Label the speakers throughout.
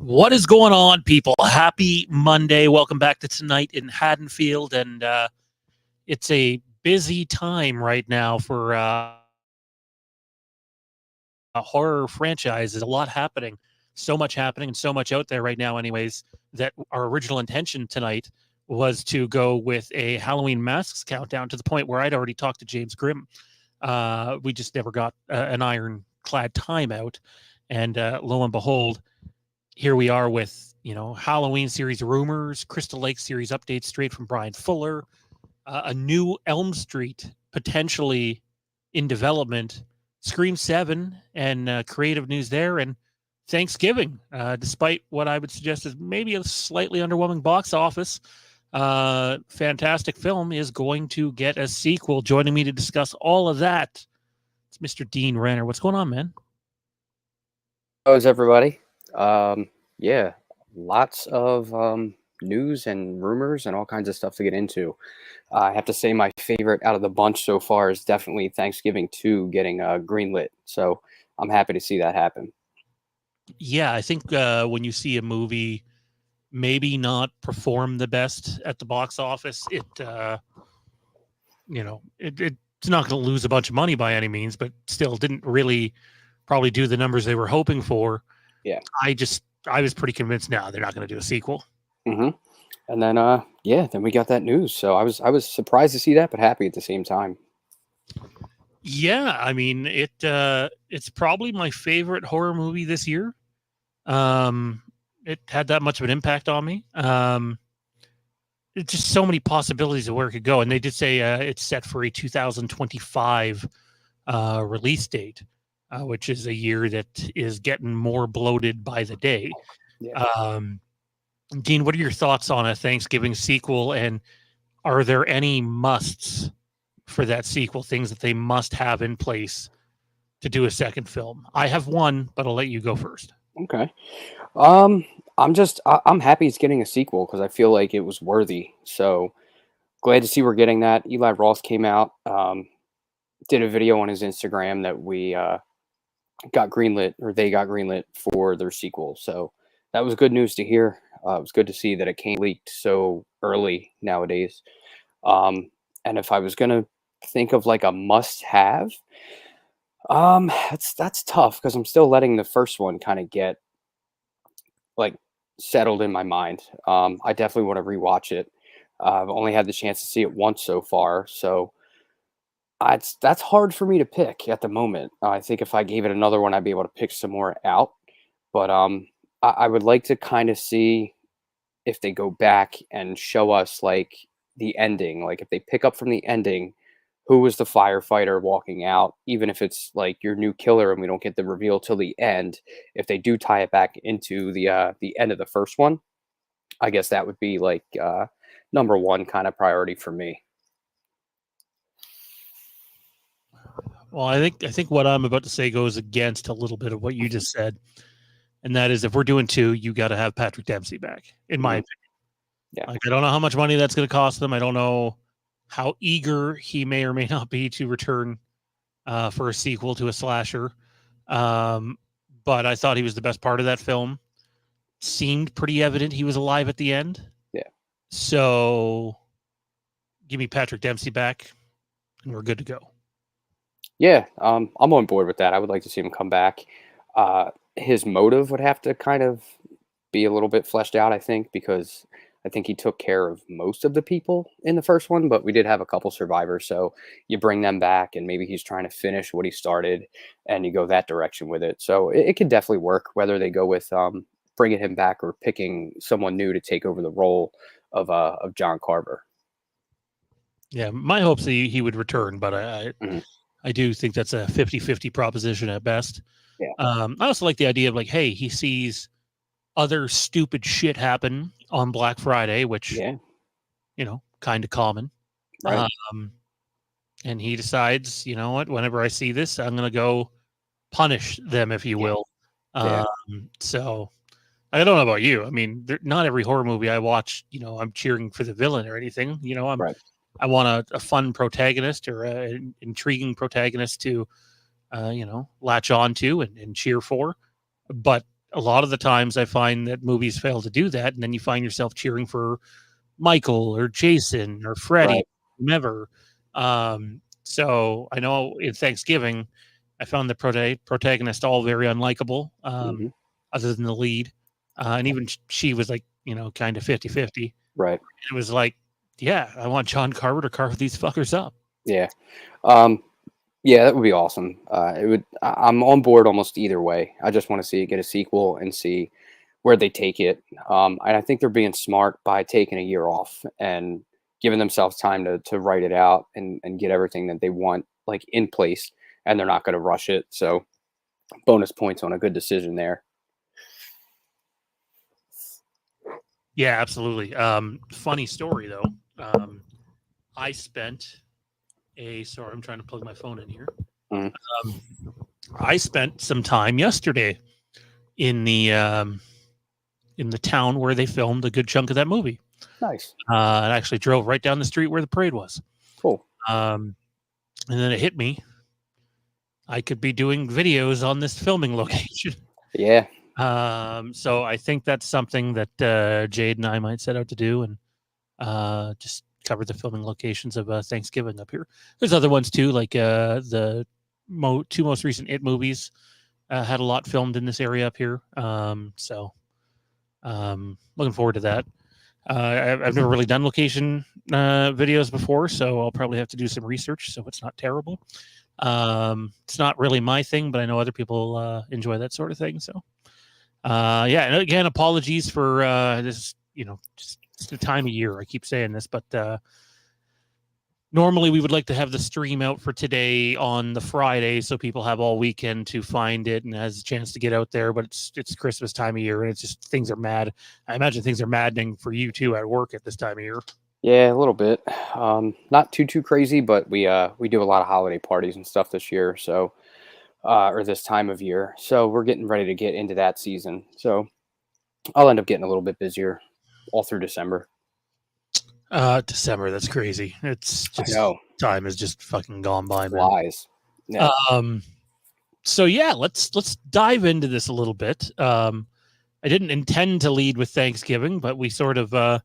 Speaker 1: What is going on, people? Happy Monday. Welcome back to Tonight in Haddonfield. And it's a busy time right now for a horror franchise. There's a lot happening. So much happening and so much out there right now, anyways, that our original intention tonight was to go with a Halloween Masks countdown to the point where I'd already talked to James Grimm. We just never got an ironclad time out. And lo and behold, here we are with, Halloween series rumors, Crystal Lake series updates straight from Brian Fuller, a new Elm Street potentially in development, Scream 7, and creative news there, and Thanksgiving, despite what I would suggest is maybe a slightly underwhelming box office. Fantastic film is going to get a sequel. Joining me to discuss all of that, it's Mr. Dean Renner. What's going on, man?
Speaker 2: How's everybody? Yeah, lots of news and rumors and all kinds of stuff to get into. I have to say my favorite out of the bunch so far is definitely Thanksgiving 2 getting greenlit. So I'm happy to see that happen.
Speaker 1: Yeah, I think when you see a movie maybe not perform the best at the box office, it's not going to lose a bunch of money by any means, but still didn't really probably do the numbers they were hoping for.
Speaker 2: Yeah.
Speaker 1: I was pretty convinced now they're not going to do a sequel.
Speaker 2: Mm-hmm. And then, then we got that news. So I was surprised to see that, but happy at the same time.
Speaker 1: Yeah, I mean, it's probably my favorite horror movie this year. It had that much of an impact on me. It's just so many possibilities of where it could go. And they did say it's set for a 2025 release date, which is a year that is getting more bloated by the day.
Speaker 2: Yeah.
Speaker 1: Dean, what are your thoughts on a Thanksgiving sequel? And are there any musts for that sequel, things that they must have in place to do a second film? I have one, but I'll let you go first.
Speaker 2: Okay. I'm happy it's getting a sequel because I feel like it was worthy. So glad to see we're getting that. Eli Roth came out, did a video on his Instagram that we got greenlit, or they got greenlit for their sequel. So that was good news to hear. It was good to see that it came leaked so early nowadays. And if I was gonna think of like a must-have, that's tough because I'm still letting the first one kind of get like settled in my mind. I definitely want to rewatch it. I've only had the chance to see it once so far, so that's hard for me to pick at the moment. I think if I gave it another one, I'd be able to pick some more out. But I would like to kind of see if they go back and show us like the ending, like if they pick up from the ending, who was the firefighter walking out, even if it's like your new killer and we don't get the reveal till the end. If they do tie it back into the end of the first one, I guess that would be like number one kind of priority for me.
Speaker 1: Well, I think what I'm about to say goes against a little bit of what you just said, and that is if we're doing 2, you got to have Patrick Dempsey back, in my opinion.
Speaker 2: Yeah.
Speaker 1: Like, I don't know how much money that's going to cost them. I don't know how eager he may or may not be to return for a sequel to a slasher. But I thought he was the best part of that film. Seemed pretty evident he was alive at the end.
Speaker 2: Yeah.
Speaker 1: So give me Patrick Dempsey back, and we're good to go.
Speaker 2: Yeah, I'm on board with that. I would like to see him come back. His motive would have to kind of be a little bit fleshed out, I think, because I think he took care of most of the people in the first one, but we did have a couple survivors. So you bring them back, and maybe he's trying to finish what he started, and you go that direction with it. So it could definitely work, whether they go with bringing him back or picking someone new to take over the role of John Carver.
Speaker 1: Yeah, my hopes that he would return, but I do think that's a 50-50 proposition at best.
Speaker 2: Yeah.
Speaker 1: I also like the idea of like, hey, he sees other stupid shit happen on Black Friday, which, kind of common.
Speaker 2: Right.
Speaker 1: And he decides, you know what, whenever I see this, I'm going to go punish them, if you will.
Speaker 2: Yeah.
Speaker 1: So I don't know about you. I mean, not every horror movie I watch, I'm cheering for the villain or anything.
Speaker 2: Right.
Speaker 1: I want a fun protagonist or an intriguing protagonist to, latch on to and cheer for. But a lot of the times I find that movies fail to do that, and then you find yourself cheering for Michael or Jason or Freddie,
Speaker 2: Right.
Speaker 1: whomever. So I know in Thanksgiving, I found the protagonist all very unlikable,
Speaker 2: Hmm.
Speaker 1: other than the lead. And even she was like, kind of 50-50.
Speaker 2: Right.
Speaker 1: It was like, yeah, I want John Carver to carve these fuckers up.
Speaker 2: Yeah. Um, yeah, that would be awesome. It would. I'm on board almost either way. I just want to see it get a sequel and see where they take it. And I think they're being smart by taking a year off and giving themselves time to write it out and get everything that they want like in place. And they're not going to rush it. So bonus points on a good decision there.
Speaker 1: Yeah, absolutely. Funny story though. I spent sorry, I'm trying to plug my phone in here.
Speaker 2: Mhm.
Speaker 1: I spent some time yesterday in the town where they filmed a good chunk of that movie.
Speaker 2: Nice.
Speaker 1: I actually drove right down the street where the parade was.
Speaker 2: Cool.
Speaker 1: And then it hit me. I could be doing videos on this filming location.
Speaker 2: Yeah.
Speaker 1: So I think that's something that Jade and I might set out to do, and just cover the filming locations of Thanksgiving up here. There's other ones too, like the two most recent It movies had a lot filmed in this area up here. So looking forward to that. I've never really done location videos before, so I'll probably have to do some research so it's not terrible. It's not really my thing, but I know other people enjoy that sort of thing. So yeah, and again, apologies for this, just the time of year. I keep saying this, but normally we would like to have the stream out for today on the Friday so people have all weekend to find it and has a chance to get out there, but it's Christmas time of year and it's just things are mad. I imagine things are maddening for you too at work at this time of year.
Speaker 2: Yeah, a little bit. Not too crazy, but we do a lot of holiday parties and stuff this year, so or this time of year. So we're getting ready to get into that season. So I'll end up getting a little bit busier all through December.
Speaker 1: December, that's crazy. It's
Speaker 2: I
Speaker 1: just
Speaker 2: know.
Speaker 1: time is just fucking gone by, man.
Speaker 2: Flies. Yeah.
Speaker 1: So yeah, let's dive into this a little bit. I didn't intend to lead with Thanksgiving, but we sort of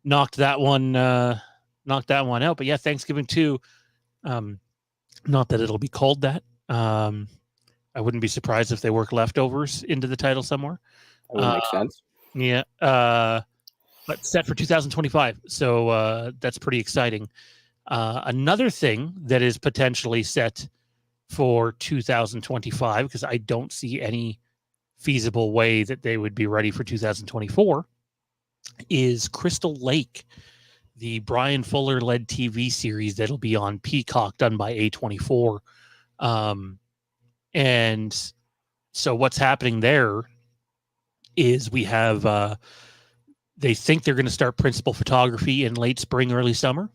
Speaker 1: knocked that one out. But yeah, Thanksgiving too. Not that it'll be called that. I wouldn't be surprised if they work leftovers into the title somewhere.
Speaker 2: That would make sense.
Speaker 1: Yeah. But set for 2025. So that's pretty exciting. Another thing that is potentially set for 2025, because I don't see any feasible way that they would be ready for 2024, is Crystal Lake, the Brian Fuller led TV series that'll be on Peacock, done by A24. And so what's happening there is we have they think they're going to start principal photography in late spring, early summer.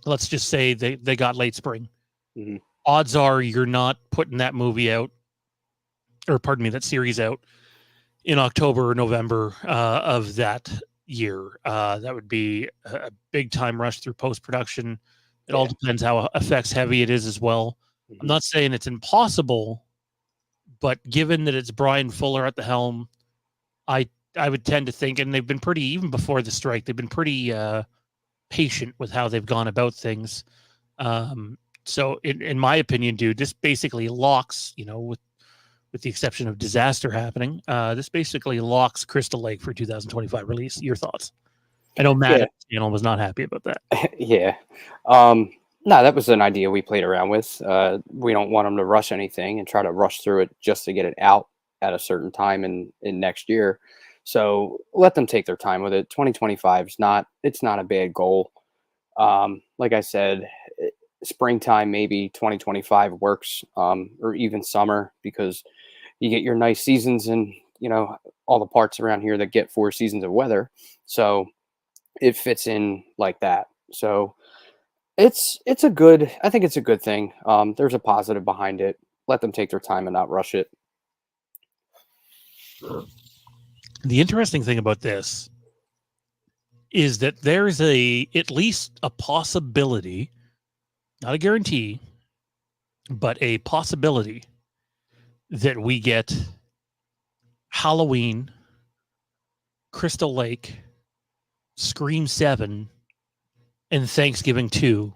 Speaker 1: Let's just say they got late spring.
Speaker 2: Mhm.
Speaker 1: Odds are you're not putting that movie out, or pardon me, that series out in October or November of that year. That would be a big time rush through post-production. It all depends how effects heavy it is as well. I'm
Speaker 2: Mhm.
Speaker 1: not saying it's impossible, but given that it's Brian Fuller at the helm, I would tend to think, and they've been pretty, even before the strike, they've been pretty patient with how they've gone about things. So in my opinion, dude, this basically locks, with the exception of disaster happening, this basically locks Crystal Lake for 2025 release. Your thoughts? I know Matt at the channel was not happy about that.
Speaker 2: Yeah. No, that was an idea we played around with. We don't want them to rush anything and try to rush through it just to get it out at a certain time in next year. So let them take their time with it. 2025 is it's not a bad goal. Like I said, springtime, maybe 2025 works, or even summer, because you get your nice seasons and, all the parts around here that get 4 seasons of weather. So it fits in like that. So I think it's a good thing. There's a positive behind it. Let them take their time and not rush it.
Speaker 1: The interesting thing about this is that there's at least a possibility, not a guarantee, but a possibility that we get Halloween, Crystal Lake, Scream 7, and Thanksgiving 2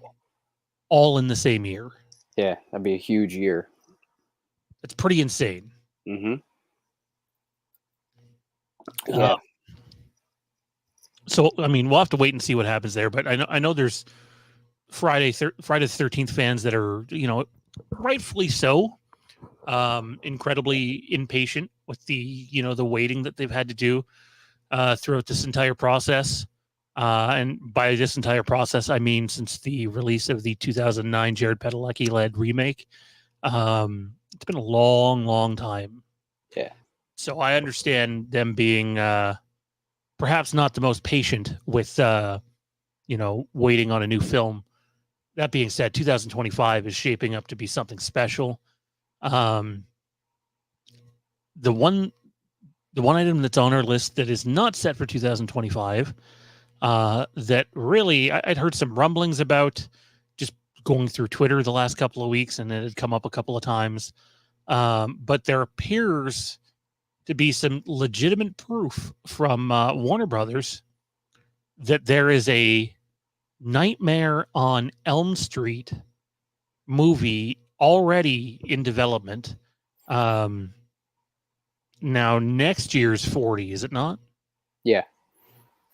Speaker 1: all in the same year.
Speaker 2: Yeah, that'd be a huge year.
Speaker 1: It's pretty insane.
Speaker 2: Mm-hmm. Yeah.
Speaker 1: So I mean, we'll have to wait and see what happens there. But I know there's Friday the 13th fans that are, rightfully so, incredibly impatient with the the waiting that they've had to do throughout this entire process. And by this entire process, I mean since the release of the 2009 Jared Padalecki led remake. It's been a long, long time.
Speaker 2: Yeah.
Speaker 1: So I understand them being perhaps not the most patient with waiting on a new film. That being said, 2025 is shaping up to be something special. The one item that's on our list that is not set for 2025, that really I'd heard some rumblings about just going through Twitter the last couple of weeks, and it had come up a couple of times. But there appears to be some legitimate proof from Warner Brothers that there is a Nightmare on Elm Street movie already in development. Now next year's 40, is it not?
Speaker 2: Yeah.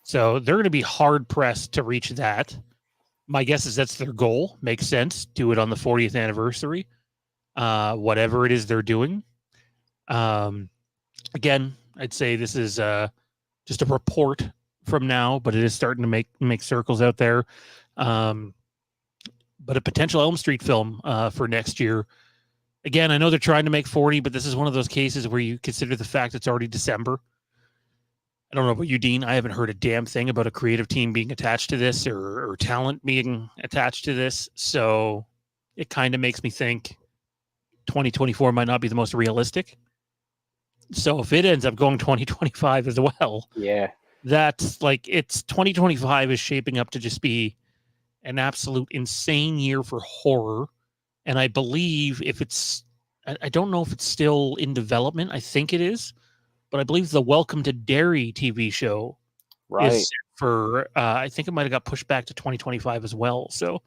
Speaker 1: So they're going to be hard pressed to reach that. My guess is that's their goal. Makes sense. Do it on the 40th anniversary. Whatever it is they're doing. Again, I'd say this is just a report from now, but it is starting to make circles out there. But a potential Elm Street film for next year. Again, I know they're trying to make 40, but this is one of those cases where you consider the fact it's already December. I don't know about you, Dean. I haven't heard a damn thing about a creative team being attached to this or talent being attached to this. So it kind of makes me think 2024 might not be the most realistic. So if it ends up going 2025 as well,
Speaker 2: yeah,
Speaker 1: that's like it's 2025 is shaping up to just be an absolute insane year for horror. And I believe if it's, I don't know if it's still in development. I think it is, but I believe the Welcome to Derry TV show is set for, I think it might have got pushed back to 2025 as well. So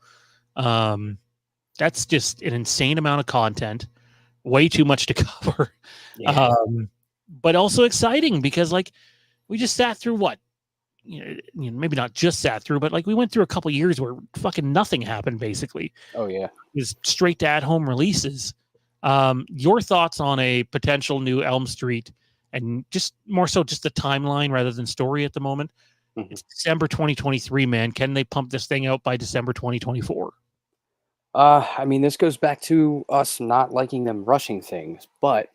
Speaker 1: that's just an insane amount of content, way too much to cover.
Speaker 2: Yeah.
Speaker 1: But also exciting because like we just sat through what, maybe not just sat through, but like we went through a couple years where fucking nothing happened basically.
Speaker 2: Oh yeah.
Speaker 1: It was straight to at-home releases. Your thoughts on a potential new Elm Street and just more so just the timeline rather than story at the moment. Mm-hmm. It's December 2023, man. Can they pump this thing out by December 2024?
Speaker 2: I mean, this goes back to us not liking them rushing things, but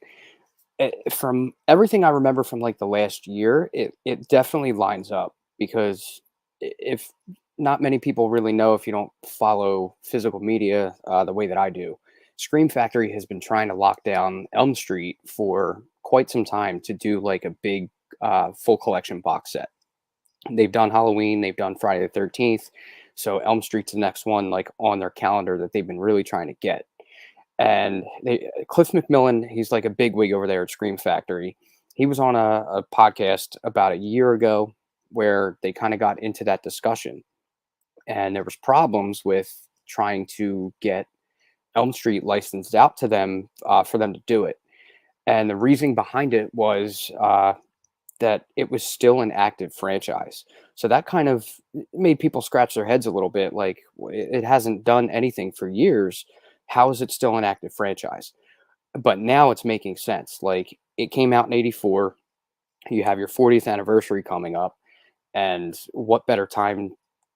Speaker 2: from everything I remember from like the last year, it definitely lines up because if not many people really know, if you don't follow physical media the way that I do, Scream Factory has been trying to lock down Elm Street for quite some time to do like a big full collection box set. They've done Halloween, they've done Friday the 13th. So Elm Street's the next one like on their calendar that they've been really trying to get. And Cliff McMillan, he's like a big wig over there at Scream Factory. He was on a podcast about a year ago where they kind of got into that discussion. And there was problems with trying to get Elm Street licensed out to them for them to do it. And the reasoning behind it was that it was still an active franchise. So that kind of made people scratch their heads a little bit. Like, it hasn't done anything for years. How is it still an active franchise? But now it's making sense. Like, it came out in 84. You have your 40th anniversary coming up. And what better time,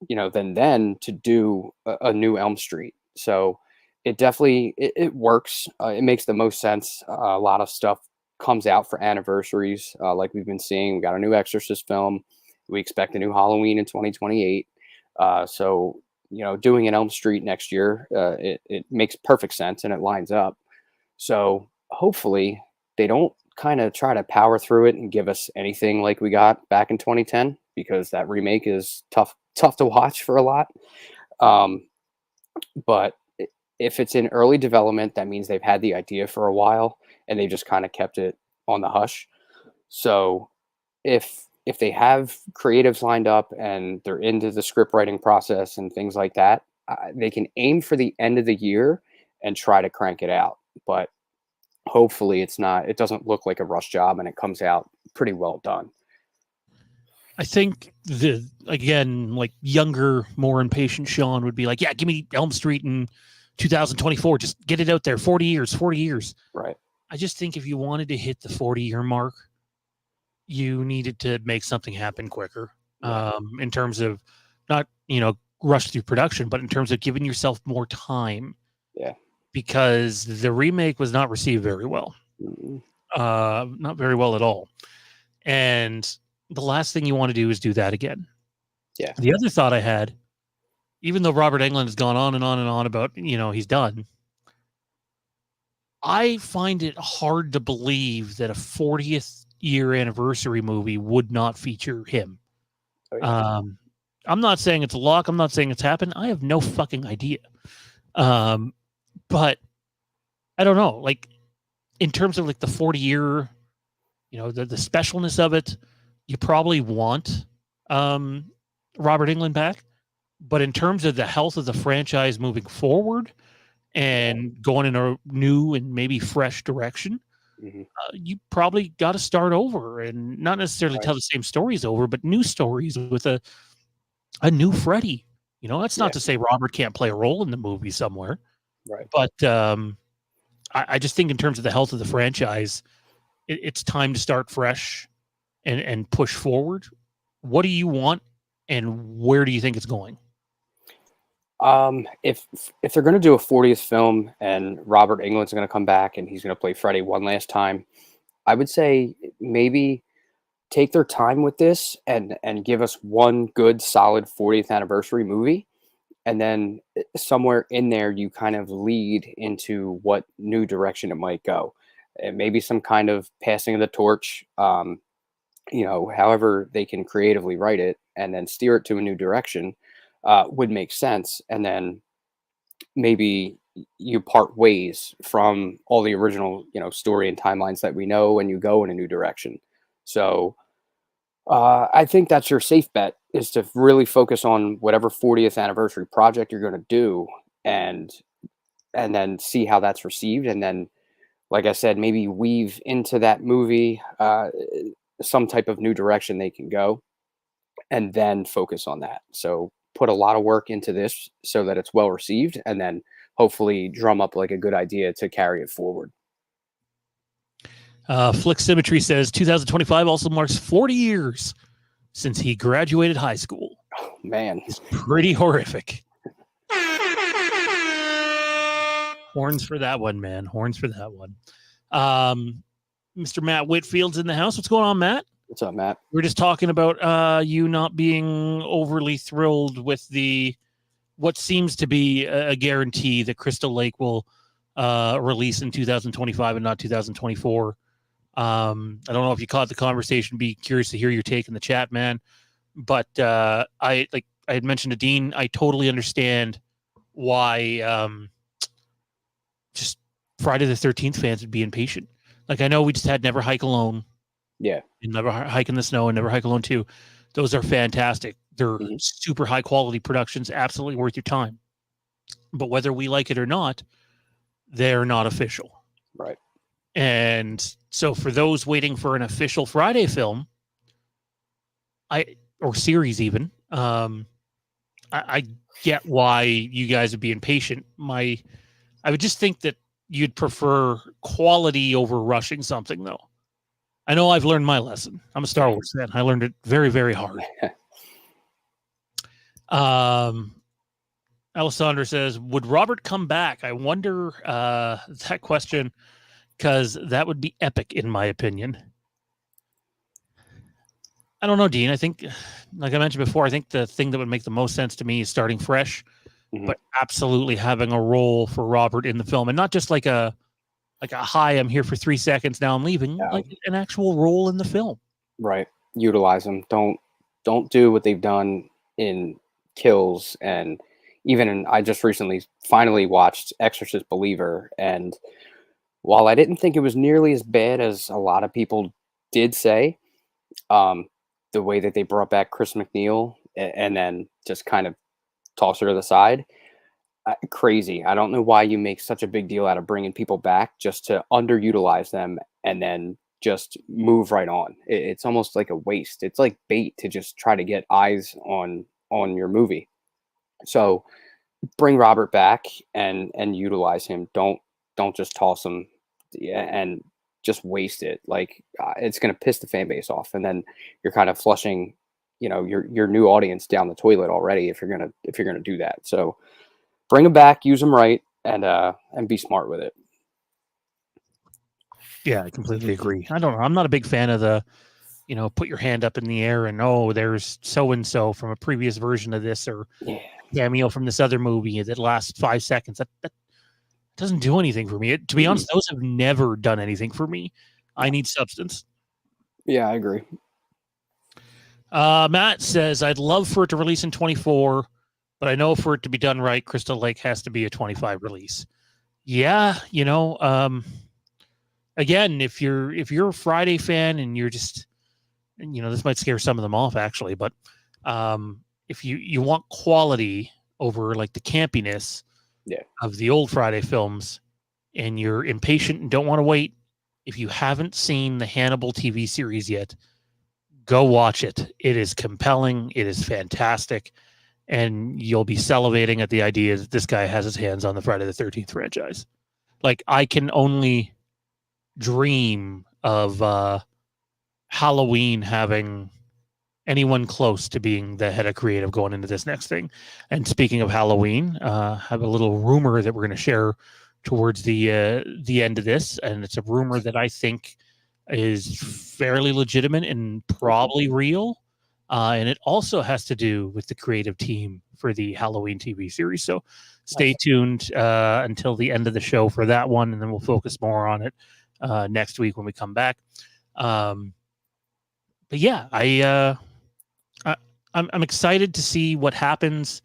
Speaker 2: than then to do a new Elm Street? So it definitely, it works. It makes the most sense. A lot of stuff comes out for anniversaries. Like we've been seeing, we got a new Exorcist film. We expect a new Halloween in 2028. So, doing an Elm Street next year, it makes perfect sense and it lines up. So hopefully they don't kind of try to power through it and give us anything like we got back in 2010, because that remake is tough to watch for a lot. But if it's in early development, that means they've had the idea for a while and they just kind of kept it on the hush. So if they have creatives lined up and they're into the script writing process and things like that, they can aim for the end of the year and try to crank it out. But hopefully it's not, it doesn't look like a rush job and it comes out pretty well done.
Speaker 1: I think again, like younger, more impatient Sean would be like, yeah, give me Elm Street in 2024. Just get it out there. 40 years, 40 years.
Speaker 2: Right.
Speaker 1: I just think if you wanted to hit the 40-year mark, you needed to make something happen quicker.
Speaker 2: Yeah.
Speaker 1: In terms of not, rush through production, but in terms of giving yourself more time.
Speaker 2: Yeah.
Speaker 1: Because the remake was not received very well.
Speaker 2: Mhm.
Speaker 1: Not very well at all. And the last thing you want to do is do that again.
Speaker 2: Yeah.
Speaker 1: The other thought I had, even though Robert Englund has gone on and on and on about, he's done, I find it hard to believe that a 40th year anniversary movie would not feature him.
Speaker 2: Oh, yeah.
Speaker 1: I'm not saying it's a lock. I'm not saying it's happened. I have no fucking idea. But I don't know, like in terms of like the 40-year, the specialness of it, you probably want Robert Englund back. But in terms of the health of the franchise moving forward and going in a new and maybe fresh direction, you probably got to start over and not necessarily tell the same stories over, but new stories with a new Freddy. That's not to say Robert can't play a role in the movie somewhere.
Speaker 2: Right.
Speaker 1: But I just think in terms of the health of the franchise, it's time to start fresh and push forward. What do you want, and where do you think it's going?
Speaker 2: If they're going to do a 40th film and Robert Englund's going to come back and he's going to play Freddy one last time, I would say maybe take their time with this and give us one good solid 40th anniversary movie. And then somewhere in there, you kind of lead into what new direction it might go. And maybe some kind of passing of the torch, however they can creatively write it and then steer it to a new direction would make sense. And then maybe you part ways from all the original, story and timelines that we know, and you go in a new direction. So I think that's your safe bet, is to really focus on whatever 40th anniversary project you're going to do, and then see how that's received, and then, like I said, maybe weave into that movie some type of new direction they can go, and then focus on that. So put a lot of work into this so that it's well received, and then hopefully drum up like a good idea to carry it forward.
Speaker 1: Flick Symmetry says 2025 also marks 40 years since he graduated high school.
Speaker 2: Oh, man.
Speaker 1: It's pretty horrific. Horns for that one, man. Horns for that one. Mr. Matt Whitfield's in the house. What's going on, Matt?
Speaker 2: What's up, Matt?
Speaker 1: We're just talking about you not being overly thrilled with what seems to be a guarantee that Crystal Lake will release in 2025 and not 2024. I don't know if you caught the conversation. Be curious to hear your take in the chat, man. But I had mentioned to Dean, I totally understand why just Friday the 13th fans would be impatient. Like, I know we just had Never Hike Alone.
Speaker 2: Yeah.
Speaker 1: And Never Hike in the Snow and Never Hike Alone 2. Those are fantastic. They're super high quality productions, absolutely worth your time. But whether we like it or not, they're not official.
Speaker 2: Right.
Speaker 1: And so for those waiting for an official Friday film, or series even, I get why you guys would be impatient. I would just think that you'd prefer quality over rushing something, though. I know I've learned my lesson. I'm a Star Wars fan. I learned it very, very hard. Alessandra says, would Robert come back? I wonder that question, because that would be epic, in my opinion. I don't know, Dean. I think, like I mentioned before, I think the thing that would make the most sense to me is starting fresh, but absolutely having a role for Robert in the film, and not just like a hi, I'm here for 3 seconds, now I'm leaving.
Speaker 2: Yeah.
Speaker 1: Like an actual role in the film.
Speaker 2: Right. Utilize them. Don't do what they've done in Kills, and even I just recently finally watched Exorcist Believer, and while I didn't think it was nearly as bad as a lot of people did say, um, the way that they brought back Chris McNeil and then just kind of toss her to the side, crazy. I don't know why you make such a big deal out of bringing people back just to underutilize them and then just move right on. It's almost like a waste. It's like bait to just try to get eyes on your movie. So bring Robert back and utilize him. Don't just toss him, yeah, and just waste it. Like it's going to piss the fan base off, and then you're kind of flushing, your new audience down the toilet already if you're gonna do that. So bring them back, use them right, and be smart with it.
Speaker 1: Yeah, I completely agree. I don't know. I'm not a big fan of the, put your hand up in the air and oh, there's so and so from a previous version of this or
Speaker 2: Yeah.
Speaker 1: cameo from this other movie that lasts 5 seconds. That doesn't do anything for me. To be honest, those have never done anything for me. I need substance.
Speaker 2: Yeah, I agree.
Speaker 1: Matt says, I'd love for it to release in 24, but I know for it to be done right, Crystal Lake has to be a 25 release. Yeah, again, if you're a Friday fan and you're just, this might scare some of them off actually, but if you want quality over like the campiness of the old Friday films and you're impatient and don't want to wait, if you haven't seen the Hannibal TV series yet, go watch it. It is compelling. It is fantastic. And you'll be salivating at the idea that this guy has his hands on the Friday the 13th franchise. Like, I can only dream of Halloween having anyone close to being the head of creative going into this next thing. And speaking of Halloween, have a little rumor that we're going to share towards the end of this, and it's a rumor that I think is fairly legitimate and probably real. And it also has to do with the creative team for the Halloween TV series. So stay tuned until the end of the show for that one, and then we'll focus more on it next week when we come back. But yeah, I'm excited to see what happens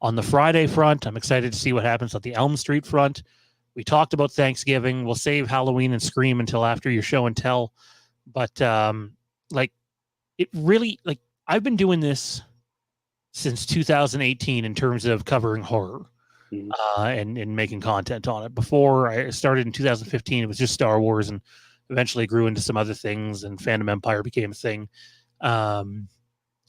Speaker 1: on the Friday front. I'm excited to see what happens on the Elm Street front. We talked about Thanksgiving. We'll save Halloween and Scream until after your show and tell. But it really, I've been doing this since 2018 in terms of covering horror and making content on it. Before I started in 2015, it was just Star Wars, and eventually grew into some other things, and Phantom Empire became a thing. And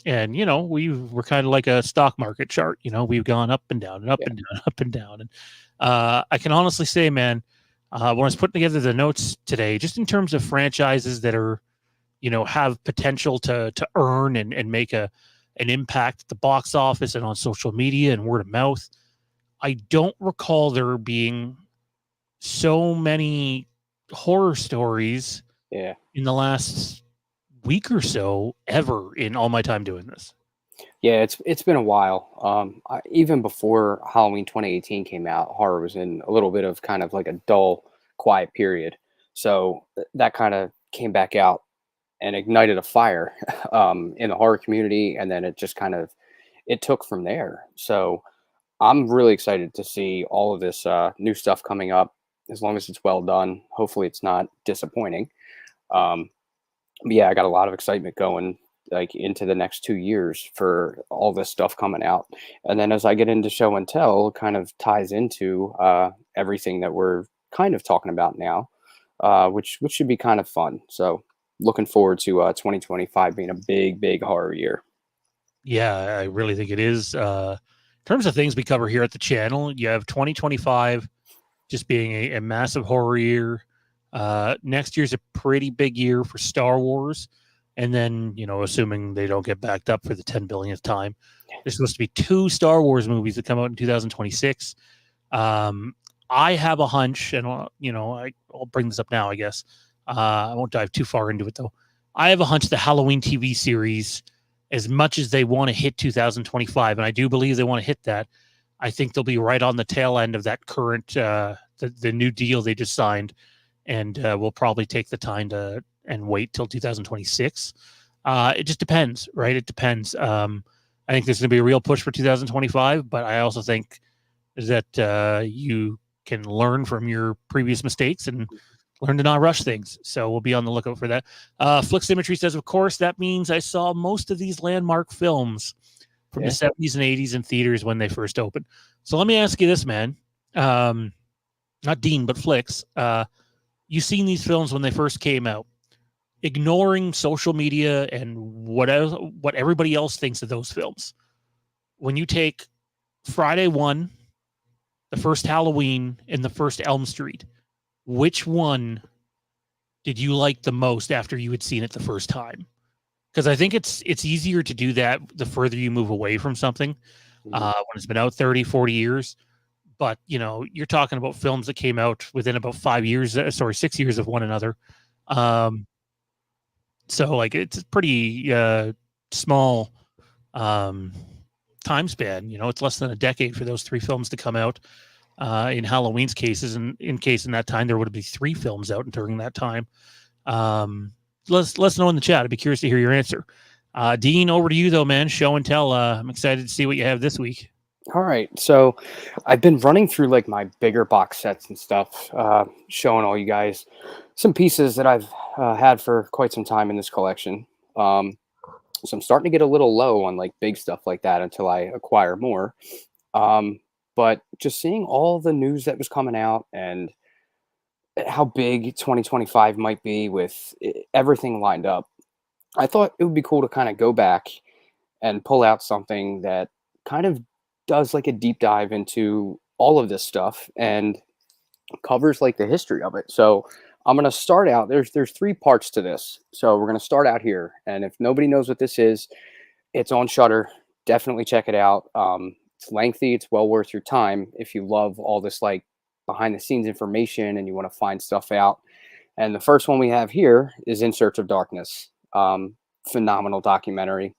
Speaker 1: we were kind of like a stock market chart. We've gone up and down and up and down, up and down. And I can honestly say, man, when I was putting together the notes today, just in terms of franchises that are, have potential to earn and make an impact at the box office and on social media and word of mouth, I don't recall there being so many horror stories in the last week or so ever in all my time doing this.
Speaker 2: Yeah, it's been a while. Even before Halloween 2018 came out, horror was in a little bit of kind of like a dull, quiet period. So that kind of came back out and ignited a fire in the horror community, and then it just kind of took from there. So I'm really excited to see all of this new stuff coming up. As long as it's well done, hopefully it's not disappointing. But yeah, I got a lot of excitement going like into the next 2 years for all this stuff coming out. And then as I get into show and tell, it kind of ties into everything that we're kind of talking about now, which should be kind of fun. So looking forward to 2025 being a big horror year.
Speaker 1: Yeah, I really think it is. In terms of things we cover here at the channel, you have 2025 just being a massive horror year. Next year's a pretty big year for Star Wars. And then, assuming they don't get backed up for the 10 billionth time, there's supposed to be 2 Star Wars movies that come out in 2026. I have a hunch, and I'll bring this up now, I guess. I won't dive too far into it, though. I have a hunch the Halloween TV series, as much as they want to hit 2025, and I do believe they want to hit that, I think they'll be right on the tail end of that current, the new deal they just signed, and we'll probably take the time and wait till 2026. It just depends, right? It depends. I think there's going to be a real push for 2025, but I also think that you can learn from your previous mistakes and learn to not rush things. So we'll be on the lookout for that. Flick Symmetry says, of course, that means I saw most of these landmark films from the 70s and 80s in theaters when they first opened. So let me ask you this, man. Not Dean, but Flicks. You've seen these films when they first came out. Ignoring social media and what everybody else thinks of those films. When you take Friday 1, the first Halloween, and the first Elm Street, which one did you like the most after you had seen it the first time? Because I think it's easier to do that the further you move away from something, when it's been out 30, 40 years. But, you know, you're talking about films that came out within about 6 years of one another. So, like, it's a pretty small time span. You know, it's less than a decade for those 3 films to come out. In Halloween's cases, and in that time there would be 3 films out during that time. Let us know in the chat. I'd be curious to hear your answer. Dean, over to you though, man. Show and tell. I'm excited to see what you have this week.
Speaker 2: All right, so I've been running through like my bigger box sets and stuff, showing all you guys some pieces that I've had for quite some time in this collection. So I'm starting to get a little low on like big stuff like that until I acquire more. But just seeing all the news that was coming out and how big 2025 might be with everything lined up, I thought it would be cool to kind of go back and pull out something that kind of does like a deep dive into all of this stuff and covers like the history of it. So I'm going to start out. There's 3 parts to this. So we're going to start out here. And if nobody knows what this is, it's on Shudder. Definitely check it out. It's lengthy. It's well worth your time if you love all this like behind the scenes information and you want to find stuff out. And the first one we have here is In Search of Darkness. Phenomenal documentary.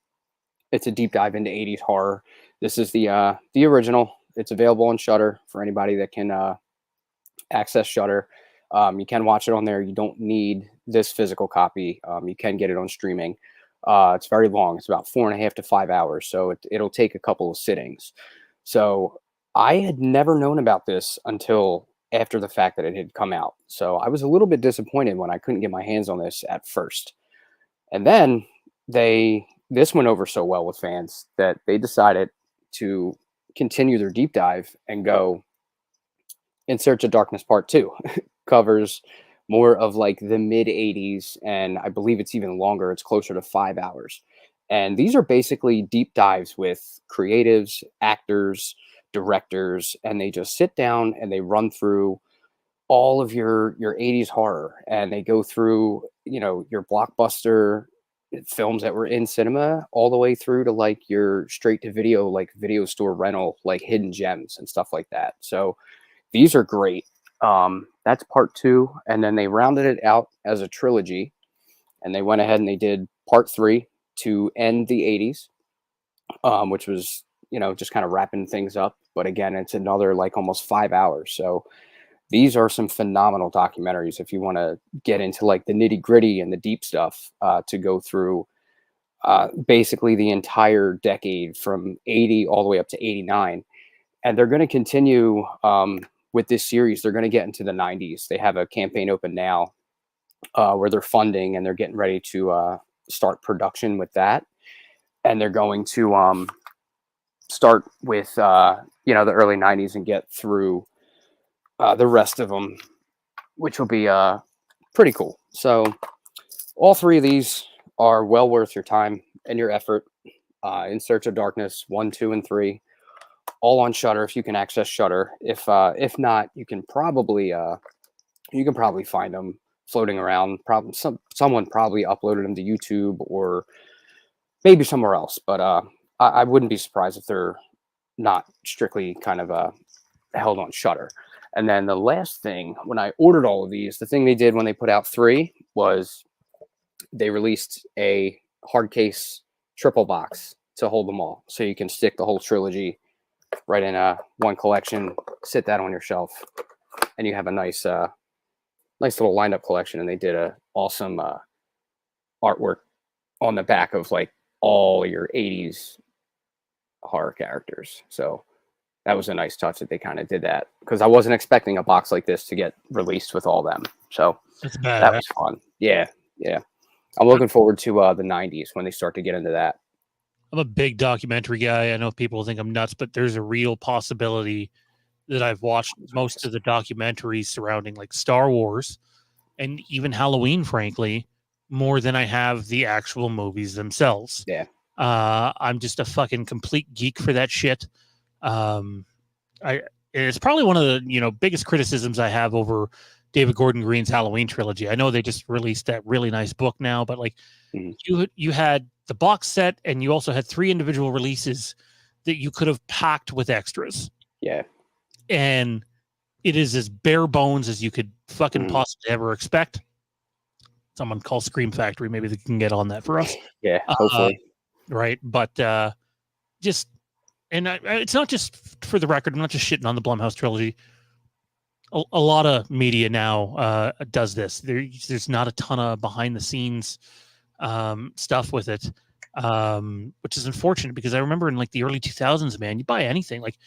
Speaker 2: It's a deep dive into 80s horror. This is the original. It's available on Shudder for anybody that can access Shudder. You can watch it on there. You don't need this physical copy. You can get it on streaming. It's very long. It's about 4.5 to 5 hours. So it'll take a couple of sittings. So I had never known about this until after the fact that it had come out. So I was a little bit disappointed when I couldn't get my hands on this at first. And then this went over so well with fans that they decided to continue their deep dive and go In Search of Darkness Part 2. Covers more of like the mid 80s, and I believe it's even longer. It's closer to 5 hours. And these are basically deep dives with creatives, actors, directors, and they just sit down and they run through all of your 80s horror, and they go through, you know, your blockbuster films that were in cinema all the way through to like your straight to video, like video store rental, like hidden gems and stuff like that. So these are great. That's part 2. And then they rounded it out as a trilogy, and they went ahead and they did part 3 to end the 80s, which was, you know, just kind of wrapping things up. But again, it's another like almost 5 hours. So these are some phenomenal documentaries if you want to get into like the nitty gritty and the deep stuff, to go through basically the entire decade from 80 all the way up to 89. And they're going to continue with this series. They're going to get into the 90s. They have a campaign open now where they're funding and they're getting ready to start production with that. And they're going to start with, you know, the early 90s and get through the rest of them, which will be pretty cool. So all 3 of these are well worth your time and your effort. In Search of Darkness 1, 2, and 3, all on Shudder if you can access Shudder. If not, you can probably find them floating around. Probably someone probably uploaded them to YouTube or maybe somewhere else. But I wouldn't be surprised if they're not strictly kind of held on Shudder. And then the last thing, when I ordered all of these, the thing they did when they put out 3 was they released a hard case triple box to hold them all. So you can stick the whole trilogy right in one collection, sit that on your shelf, and you have a nice little lined up collection. And they did a awesome artwork on the back of like all your 80s horror characters. So That was a nice touch that they kind of did that, because I wasn't expecting a box like this to get released with all them. So
Speaker 1: That's
Speaker 2: that
Speaker 1: bad.
Speaker 2: was fun. Yeah, yeah. I'm looking forward to the '90s when they start to get into that.
Speaker 1: I'm a big documentary guy. I know people think I'm nuts, but there's a real possibility that I've watched most of the documentaries surrounding like Star Wars and even Halloween, frankly, more than I have the actual movies themselves.
Speaker 2: Yeah,
Speaker 1: I'm just a fucking complete geek for that shit. Um, I it's probably one of the biggest criticisms I have over David Gordon Green's Halloween trilogy. I know they just released that really nice book now, but like
Speaker 2: Mhm.
Speaker 1: you had the box set and you also had 3 individual releases that you could have packed with extras.
Speaker 2: Yeah.
Speaker 1: And it is as bare bones as you could fucking
Speaker 2: Mhm.
Speaker 1: possibly ever expect. Someone call Scream Factory, maybe they can get on that for us.
Speaker 2: Yeah,
Speaker 1: Uh,
Speaker 2: hopefully.
Speaker 1: right. But just and it's not just for the record, I'm not just shitting on the Blumhouse trilogy. A lot of media now does this. There's not a ton of behind the scenes stuff with it, which is unfortunate because I remember in like the early 2000s, man, you buy anything like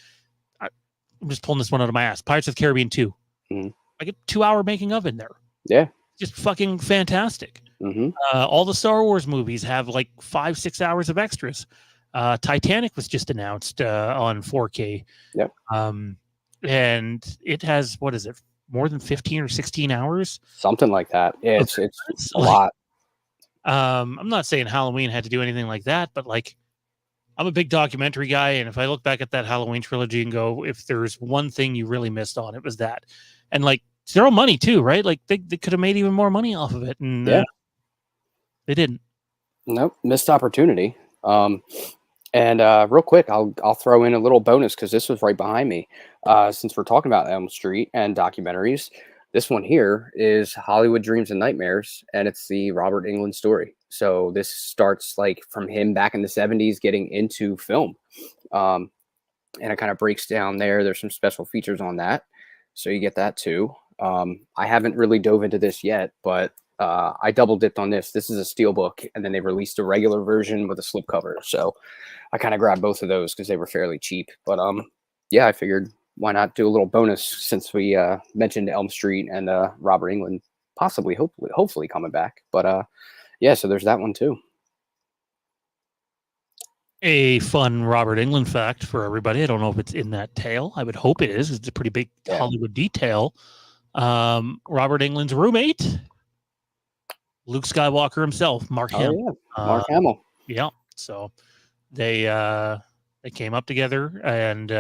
Speaker 1: I'm just pulling this one out of my ass. Pirates of the Caribbean 2.
Speaker 2: Mhm.
Speaker 1: Like a 2-hour making of in there.
Speaker 2: Yeah.
Speaker 1: Just fucking fantastic.
Speaker 2: Hmm.
Speaker 1: All the Star Wars movies have like 5-6 hours of extras. Titanic was just announced on 4K.
Speaker 2: Yep.
Speaker 1: And it has, what is it, more than 15 or 16 hours?
Speaker 2: Something like that. Yeah,
Speaker 1: of
Speaker 2: it's
Speaker 1: extras?
Speaker 2: a lot.
Speaker 1: I'm not saying Halloween had to do anything like that, but like I'm a big documentary guy, and if I look back at that Halloween trilogy and go, if there's one thing you really missed on, it was that. And like zero money too, right? Like they could have made even more money off of it, and
Speaker 2: Yeah.
Speaker 1: they didn't.
Speaker 2: Nope. Missed opportunity. And real quick, I'll throw in a little bonus because this was right behind me. Since we're talking about Elm Street and documentaries, this one here is Hollywood Dreams and Nightmares, and it's the Robert Englund story. So this starts like from him back in the '70s getting into film, um, and it kind of breaks down there. There's some special features on that, so you get that too. I haven't really dove into this yet, but I double dipped on this. This is a steelbook, and then they released a regular version with a slipcover. So I kind of grabbed both of those because they were fairly cheap. But yeah, I figured why not do a little bonus since we mentioned Elm Street and Robert Englund possibly, hopefully coming back. But yeah, so there's that one too.
Speaker 1: A fun Robert Englund fact for everybody. I don't know if it's in that tale. I would hope it is. It's a pretty big
Speaker 2: Yeah.
Speaker 1: Hollywood detail. Robert Englund's roommate, Luke Skywalker himself, Mark Hamill.
Speaker 2: Yeah, Mark Hamill.
Speaker 1: Yeah. So they came up together, and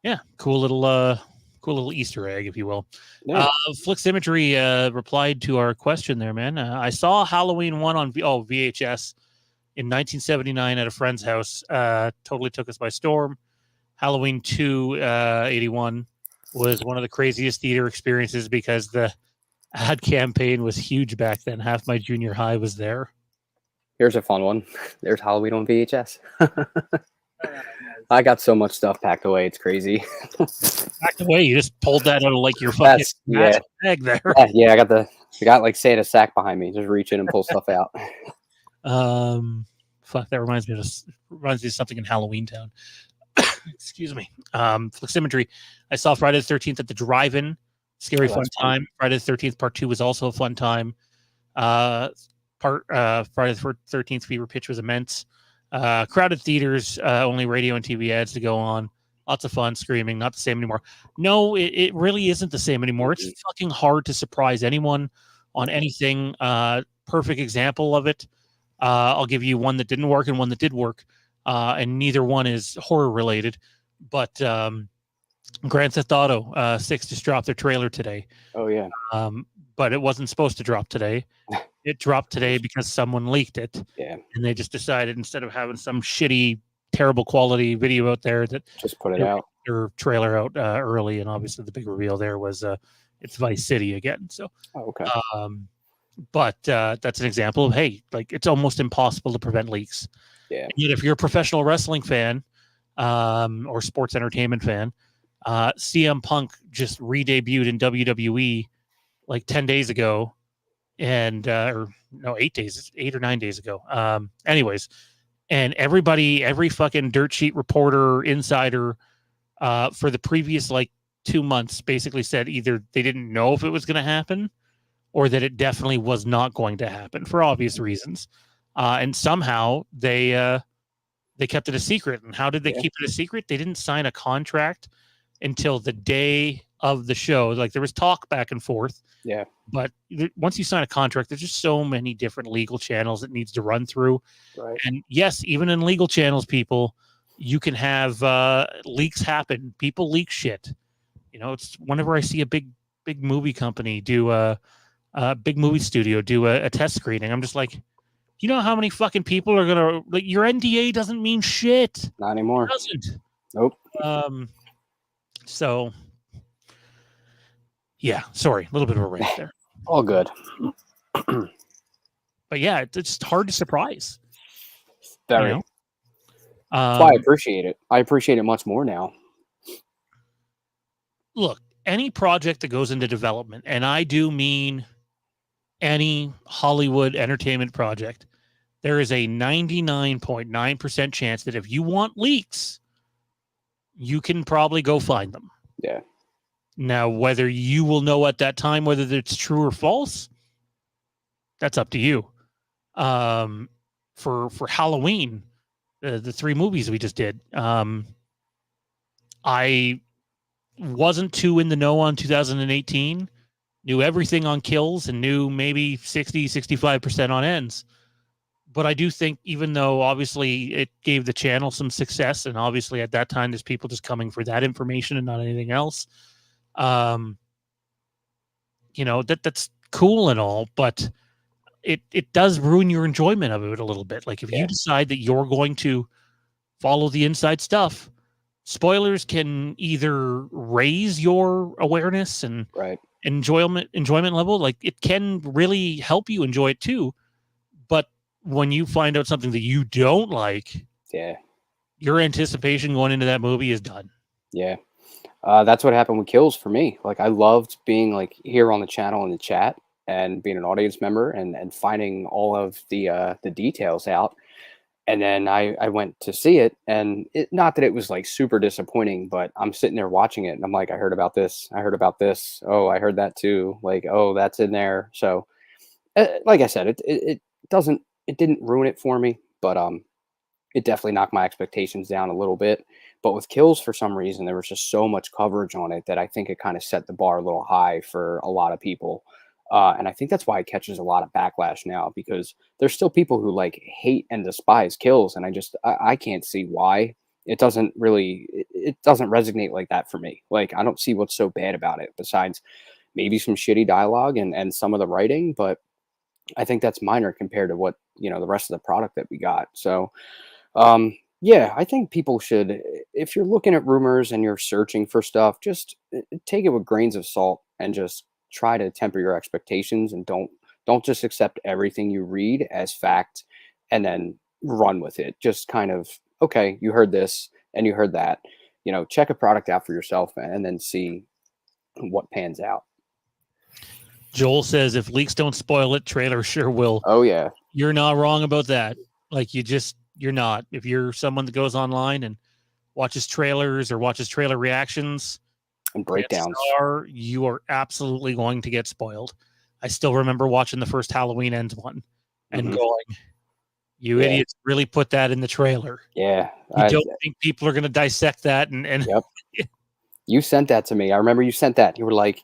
Speaker 1: yeah, cool little Easter egg, if you will.
Speaker 2: Yeah.
Speaker 1: Flix Imagery replied to our question there, man. I saw Halloween 1 on VHS in 1979 at a friend's house. Totally took us by storm. Halloween 2 '81 was one of the craziest theater experiences because the ad campaign was huge back then. Half my junior high was there.
Speaker 2: Here's a fun one. There's Halloween on VHS. I got so much stuff packed away. It's crazy.
Speaker 1: Back away, you just pulled that out of like your fucking magic bag there.
Speaker 2: Yeah, I got like Santa sack behind me. Just reach in and pull stuff out.
Speaker 1: Fuck, that reminds me of something in Halloween Town. Excuse me. Flix Imagery. I saw Friday the 13th at the drive-in. Scary fun time. Friday the 13th part 2 was also a fun time. Friday the 13th fever pitch was immense. Crowded theaters, only radio and TV ads to go on. Lots of fun, screaming, not the same anymore. No, it really isn't the same anymore. It's fucking hard to surprise anyone on anything. Perfect example of it. I'll give you one that didn't work and one that did work. And neither one is horror related. But Grand Theft Auto 6 just dropped their trailer today.
Speaker 2: Oh, yeah.
Speaker 1: But it wasn't supposed to drop today. It dropped today because someone leaked it.
Speaker 2: Yeah.
Speaker 1: And they just decided instead of having some shitty, terrible quality video out there that
Speaker 2: just put it out.
Speaker 1: Their trailer out early. And obviously the big reveal there was it's Vice City again. So,
Speaker 2: okay.
Speaker 1: But that's an example of, hey, like it's almost impossible to prevent leaks.
Speaker 2: Yeah.
Speaker 1: And yet if you're a professional wrestling fan or sports entertainment fan, CM Punk just re-debuted in WWE like 10 days ago. And or no, 8 or 9 days ago. Anyways, and every fucking dirt sheet reporter, insider for the previous like 2 months basically said either they didn't know if it was going to happen or that it definitely was not going to happen for obvious reasons. And somehow they kept it a secret. And how did they
Speaker 2: Yeah.
Speaker 1: keep it a secret? They didn't sign a contract until the day of the show. Like there was talk back and forth.
Speaker 2: Yeah.
Speaker 1: But once you sign a contract, there's just so many different legal channels it needs to run through.
Speaker 2: Right.
Speaker 1: And yes, even in legal channels, people, you can have leaks happen. People leak shit. You know, it's whenever I see a big movie company do a big movie studio do a test screening, I'm just like, you know how many fucking people are gonna like your NDA doesn't mean shit.
Speaker 2: Not anymore.
Speaker 1: It doesn't.
Speaker 2: Nope.
Speaker 1: So yeah, sorry, a little bit of a rant there.
Speaker 2: All good.
Speaker 1: But yeah, it's just hard to surprise.
Speaker 2: Very.
Speaker 1: You know?
Speaker 2: That's why I appreciate it. I appreciate it much more now.
Speaker 1: Look, any project that goes into development, and I do mean any Hollywood entertainment project, there is a 99.9% chance that if you want leaks, you can probably go find them.
Speaker 2: Yeah.
Speaker 1: Now, whether you will know at that time whether it's true or false, that's up to you. For Halloween, the 3 movies we just did, I wasn't too in the know on 2018, knew everything on kills and knew maybe 65% on ends. But I do think, even though obviously it gave the channel some success, and obviously at that time there's people just coming for that information and not anything else, you know, that's cool and all, but it does ruin your enjoyment of it a little bit. Like if you decide that you're going to follow the inside stuff, spoilers can either raise your awareness and enjoyment level. Like it can really help you enjoy it too. But when you find out something that you don't like, your anticipation going into that movie is done.
Speaker 2: Yeah. That's what happened with Kills for me. Like I loved being like here on the channel in the chat and being an audience member and finding all of the details out. And then I went to see it, and not that it was like super disappointing, but I'm sitting there watching it and I'm like, I heard about this. I heard about this. Oh, I heard that too. Like, oh, that's in there. So like I said, it didn't ruin it for me, but it definitely knocked my expectations down a little bit. But with Kills, for some reason, there was just so much coverage on it that I think it kind of set the bar a little high for a lot of people. And I think that's why it catches a lot of backlash now, because there's still people who like hate and despise Kills. And I can't see why. It doesn't resonate like that for me. Like, I don't see what's so bad about it besides maybe some shitty dialogue and some of the writing. But I think that's minor compared to what, you know, the rest of the product that we got. So, yeah, I think people should, if you're looking at rumors and you're searching for stuff, just take it with grains of salt and just try to temper your expectations, and don't just accept everything you read as fact and then run with it. Just kind of, okay, you heard this and you heard that, you know, check a product out for yourself and then see what pans out.
Speaker 1: Joel says, if leaks don't spoil it, trailers sure will.
Speaker 2: Oh yeah.
Speaker 1: You're not wrong about that. Like you're not. If you're someone that goes online and watches trailers or watches trailer reactions
Speaker 2: and breakdowns,
Speaker 1: you are absolutely going to get spoiled. I still remember watching the first Halloween Ends one and going, you idiots really put that in the trailer.
Speaker 2: Yeah.
Speaker 1: You don't think people are going to dissect that? And
Speaker 2: yep. You sent that to me. I remember you sent that. You were like,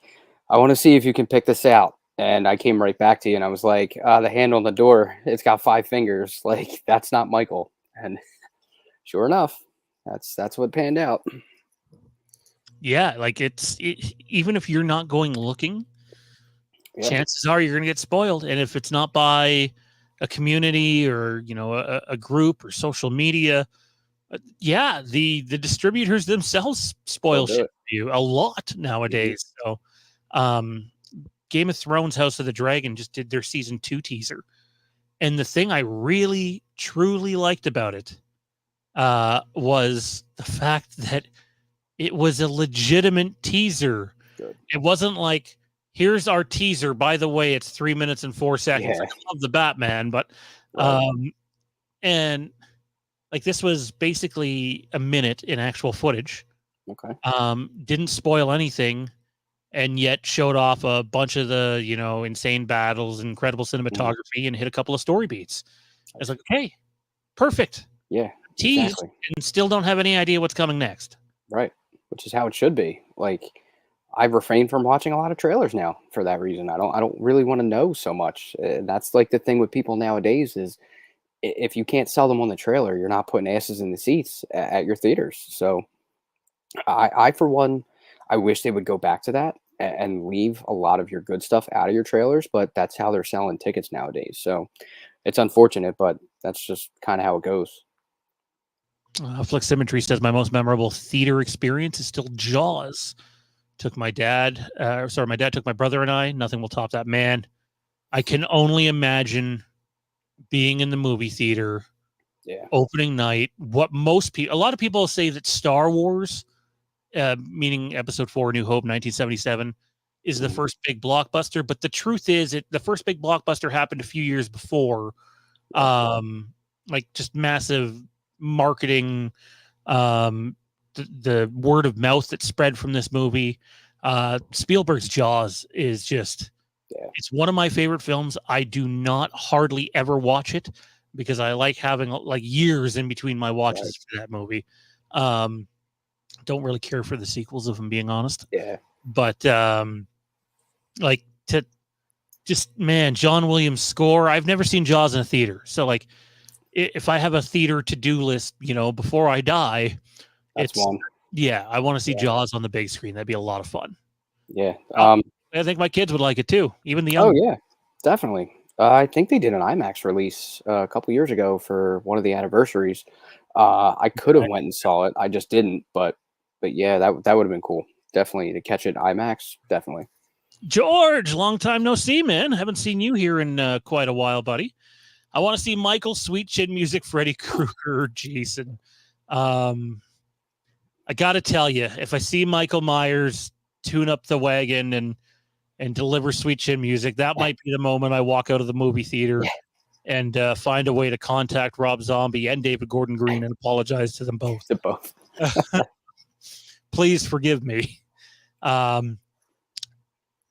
Speaker 2: I want to see if you can pick this out. And I came right back to you and I was like, the handle on the door, it's got 5 fingers. Like, that's not Michael. And sure enough, that's what panned out.
Speaker 1: Yeah, like even if you're not going looking, chances are you're going to get spoiled. And if it's not by a community or, you know, a group or social media, the distributors themselves spoil shit for you a lot nowadays. So, Game of Thrones House of the Dragon just did their season 2 teaser. And the thing I really, truly liked about it was the fact that it was a legitimate teaser.
Speaker 2: Good.
Speaker 1: It wasn't like, here's our teaser. By the way, it's 3 minutes and 4 seconds.
Speaker 2: Yeah.
Speaker 1: I love the Batman, but and like this was basically a minute in actual footage
Speaker 2: Okay.
Speaker 1: Didn't spoil anything, and yet showed off a bunch of the, insane battles, incredible
Speaker 2: Mhm.
Speaker 1: cinematography, and hit a couple of story beats. I was
Speaker 2: That's-
Speaker 1: like, okay, perfect.
Speaker 2: Yeah,
Speaker 1: Teased
Speaker 2: exactly.
Speaker 1: and still don't have any idea what's coming next.
Speaker 2: Right. Which is how it should be. Like, I refrain from watching a lot of trailers now for that reason. I don't really want to know so much. That's like the thing with people nowadays is if you can't sell them on the trailer, you're not putting asses in the seats at your theaters. So I for one, I wish they would go back to that and leave a lot of your good stuff out of your trailers, but that's how they're selling tickets nowadays. So it's unfortunate, but that's just kind of how it goes.
Speaker 1: Flick Symmetry says my most memorable theater experience is still Jaws. Took my dad, sorry, my dad took my brother and I. Nothing will top that. Man, I can only imagine being in the movie theater
Speaker 2: Yeah.
Speaker 1: opening night. What most people, a lot of people say that Star Wars, meaning Episode 4, New Hope, 1977, is the
Speaker 2: Mhm.
Speaker 1: first big blockbuster. But the truth is, the first big blockbuster happened a few years before.
Speaker 2: Yeah.
Speaker 1: Like just massive marketing, the word of mouth that spread from this movie. Spielberg's Jaws is just,
Speaker 2: Yeah.
Speaker 1: it's one of my favorite films. I do not hardly ever watch it because I like having like years in between my
Speaker 2: Right.
Speaker 1: watches for that movie. Um, don't really care for the sequels, if I'm being honest.
Speaker 2: Yeah.
Speaker 1: But like to just, man, John Williams score. I've never seen Jaws in a theater, so like if I have a theater to do list, before I die,
Speaker 2: That's
Speaker 1: it's,
Speaker 2: one.
Speaker 1: yeah, I want to see
Speaker 2: Yeah.
Speaker 1: Jaws on the big screen. That'd be a lot of fun.
Speaker 2: Yeah.
Speaker 1: Uh, I think my kids would like it too, even the young
Speaker 2: Oh
Speaker 1: ones.
Speaker 2: yeah, definitely. I think they did an IMAX release a couple years ago for one of the anniversaries. I could have went and saw it. I just didn't, but yeah, that would have been cool. Definitely to catch it IMAX. Definitely.
Speaker 1: George, long time no see, man. Haven't seen you here in quite a while, buddy. I want to see Michael, Sweet Chin Music, Freddy Krueger, Jason. Um, I got to tell you, if I see Michael Myers tune up the wagon and deliver Sweet Chin Music, that might be the moment I walk out of the movie theater
Speaker 2: Yeah,
Speaker 1: and find a way to contact Rob Zombie and David Gordon Green and apologize to them both.
Speaker 2: to both.
Speaker 1: Please forgive me. Um,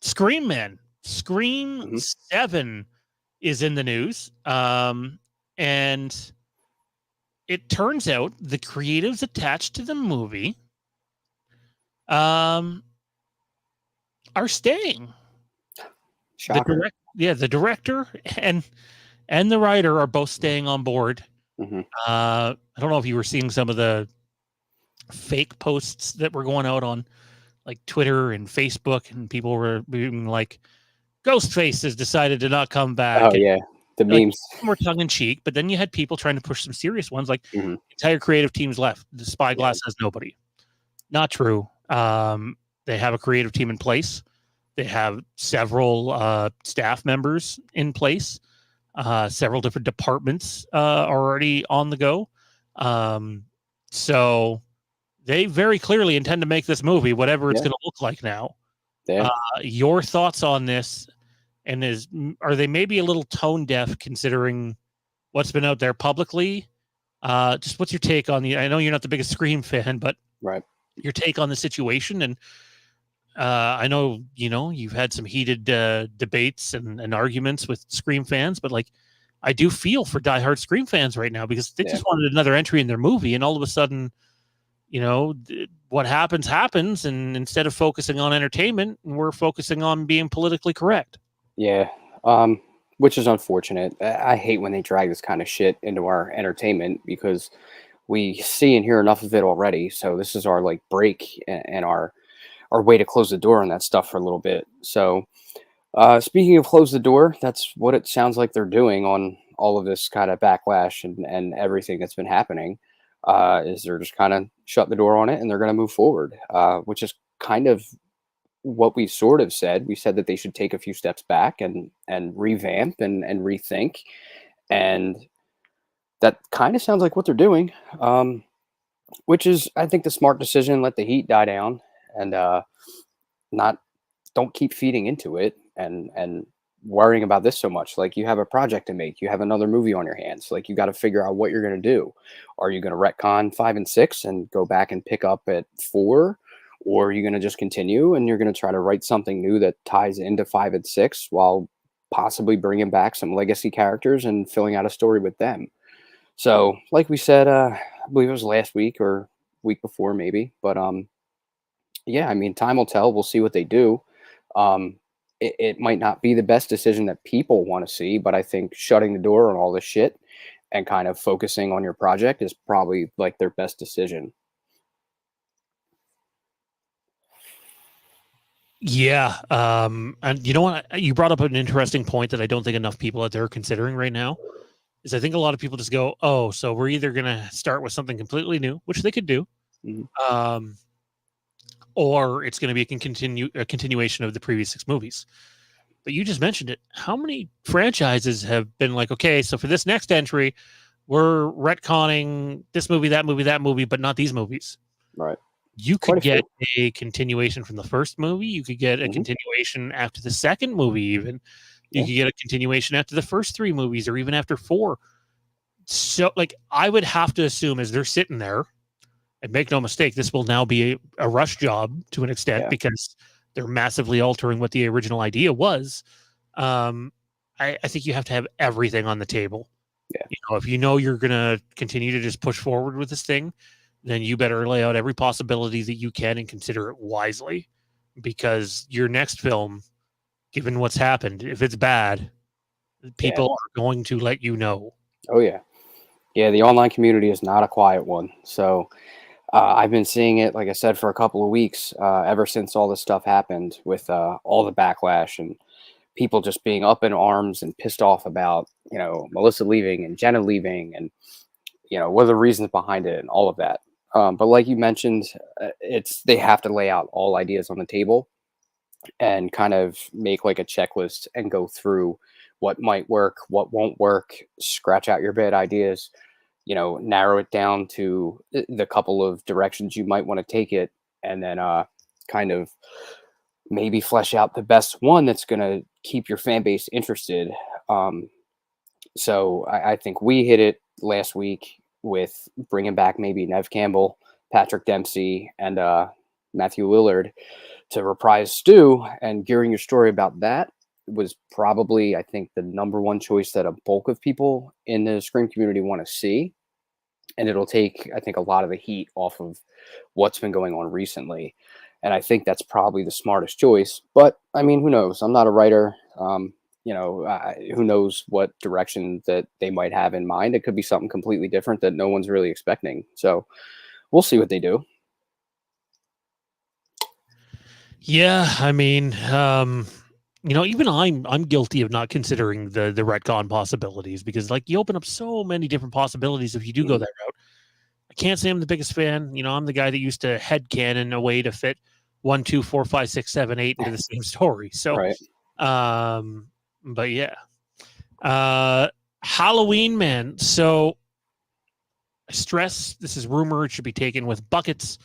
Speaker 1: Scream, man. Scream
Speaker 2: Mhm.
Speaker 1: 7 is in the news. And it turns out the creatives attached to the movie um, are staying.
Speaker 2: Shocker.
Speaker 1: The director and the writer are both staying on board.
Speaker 2: Hmm.
Speaker 1: I don't know if you were seeing some of the fake posts that were going out on like Twitter and Facebook, and people were being like, Ghostface has decided to not come back.
Speaker 2: Oh
Speaker 1: And
Speaker 2: yeah, the
Speaker 1: like,
Speaker 2: memes.
Speaker 1: more tongue in cheek, but then you had people trying to push some serious ones, like
Speaker 2: Hmm.
Speaker 1: entire creative teams left. The
Speaker 2: Yeah,
Speaker 1: Spyglass has nobody. Not true. They have a creative team in place. They have several staff members in place. Several different departments are already on the go. Um, so they very clearly intend to make this movie, whatever it's
Speaker 2: yeah,
Speaker 1: going to look like now.
Speaker 2: yeah.
Speaker 1: Your thoughts on this? And are they maybe a little tone deaf considering what's been out there publicly? Just what's your take on the? I know you're not the biggest Scream fan, but
Speaker 2: Right.
Speaker 1: your take on the situation. And I know you've had some heated debates and arguments with Scream fans, but like I do feel for diehard Scream fans right now because they
Speaker 2: Yeah,
Speaker 1: just wanted another entry in their movie, and all of a sudden, what happens, and instead of focusing on entertainment, we're focusing on being politically correct.
Speaker 2: yeah. Which is unfortunate. I hate when they drag this kind of shit into our entertainment because we see and hear enough of it already. So this is our like break and our way to close the door on that stuff for a little bit. So speaking of close the door, that's what it sounds like they're doing on all of this kind of backlash and everything that's been happening. Is they're just kind of shut the door on it and they're going to move forward, which is kind of what we sort of said. We said that they should take a few steps back and revamp and rethink, and that kind of sounds like what they're doing. Which is, I think, the smart decision. Let the heat die down and not don't keep feeding into it and worrying about this so much? Like, you have a project to make, you have another movie on your hands. Like, you got to figure out what you're going to do. Are you going to retcon 5 and 6 and go back and pick up at 4? Or are you going to just continue and you're going to try to write something new that ties into 5 and 6 while possibly bringing back some legacy characters and filling out a story with them? So, like we said, I believe it was last week or week before, maybe. But yeah, I mean, time will tell. We'll see what they do. Um, it might not be the best decision that people want to see, but I think shutting the door on all this shit and kind of focusing on your project is probably like their best decision.
Speaker 1: Yeah. And you know what? You brought up an interesting point that I don't think enough people out there are considering right now. Is I think a lot of people just go, oh, so we're either going to start with something completely new, which they could do,
Speaker 2: Mhm.
Speaker 1: or it's going to be a continuation of the previous 6 movies. But you just mentioned it. How many franchises have been like, okay, so for this next entry, we're retconning this movie, that movie, that movie, but not these movies?
Speaker 2: Right.
Speaker 1: You
Speaker 2: Quite
Speaker 1: could
Speaker 2: a few.
Speaker 1: get a continuation from the first movie. You could get a
Speaker 2: Hmm.
Speaker 1: continuation after the second movie, even. You
Speaker 2: Yeah.
Speaker 1: could get a continuation after the first 3 movies, or even after 4. So, like, I would have to assume as they're sitting there, and make no mistake, this will now be a rush job to an extent
Speaker 2: Yeah.
Speaker 1: because they're massively altering what the original idea was. Um, I think you have to have everything on the table.
Speaker 2: Yeah.
Speaker 1: You know, if you know you're going to continue to just push forward with this thing, then you better lay out every possibility that you can and consider it wisely, because your next film, given what's happened, if it's bad,
Speaker 2: Yeah.
Speaker 1: people are going to let you know.
Speaker 2: Oh, yeah. Yeah. The online community is not a quiet one. So, I've been seeing it, like I said, for a couple of weeks, ever since all this stuff happened with all the backlash and people just being up in arms and pissed off about, Melissa leaving and Jenna leaving and, what are the reasons behind it and all of that. But like you mentioned, they have to lay out all ideas on the table and kind of make like a checklist and go through what might work, what won't work, scratch out your bad ideas, narrow it down to the couple of directions you might want to take it, and then kind of maybe flesh out the best one that's going to keep your fan base interested. So I think we hit it last week with bringing back maybe Nev Campbell, Patrick Dempsey, and Matthew Lillard to reprise Stu, and gearing your story about that was probably, I think, the number one choice that a bulk of people in the Scream community want to see. And it'll take, I think, a lot of the heat off of what's been going on recently. And I think that's probably the smartest choice. But I mean, who knows? I'm not a writer. Who knows what direction that they might have in mind? It could be something completely different that no one's really expecting. So we'll see what they do.
Speaker 1: Yeah, I mean, even I'm guilty of not considering the retcon possibilities, because like you open up so many different possibilities if you do go
Speaker 2: Mhm.
Speaker 1: that route. I can't say I'm the biggest fan. You know, I'm the guy that used to headcanon a way to fit 1, 2, 4, 5, 6, 7, 8 into the same story. So,
Speaker 2: Right.
Speaker 1: um, but yeah, Halloween, man. So I stress this is rumor. It should be taken with buckets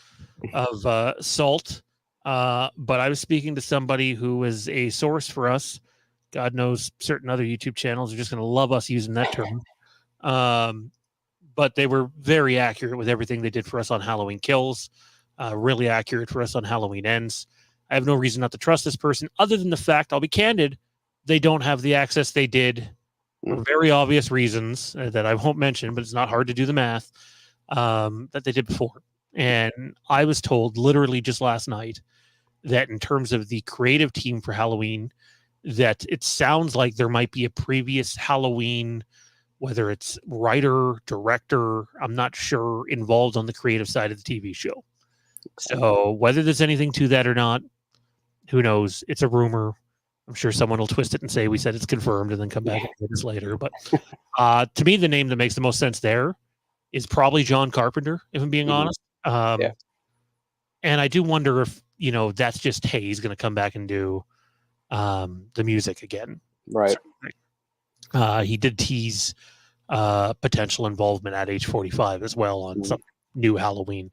Speaker 1: of salt. But I was speaking to somebody who is a source for us. God knows certain other YouTube channels are just going to love us using that term. But they were very accurate with everything they did for us on Halloween Kills, really accurate for us on Halloween Ends. I have no reason not to trust this person, other than the fact, I'll be candid, they don't have the access they did for
Speaker 2: Mm.
Speaker 1: very obvious reasons that I won't mention, but it's not hard to do the math, that they did before. And I was told literally just last night that in terms of the creative team for Halloween, that it sounds like there might be a previous Halloween, whether it's writer, director, I'm not sure, involved on the creative side of the TV show. So whether there's anything to that or not, who knows? It's a rumor. I'm sure someone will twist it and say we said it's confirmed and then come back and say this later. But to me, the name that makes the most sense there is probably John Carpenter, if I'm being
Speaker 2: Mhm.
Speaker 1: honest.
Speaker 2: Yeah.
Speaker 1: And I do wonder if, that's just, hey, he's going to come back and do the music again.
Speaker 2: Right.
Speaker 1: He did tease potential involvement at age 45 as well on
Speaker 2: Mhm.
Speaker 1: some new Halloween.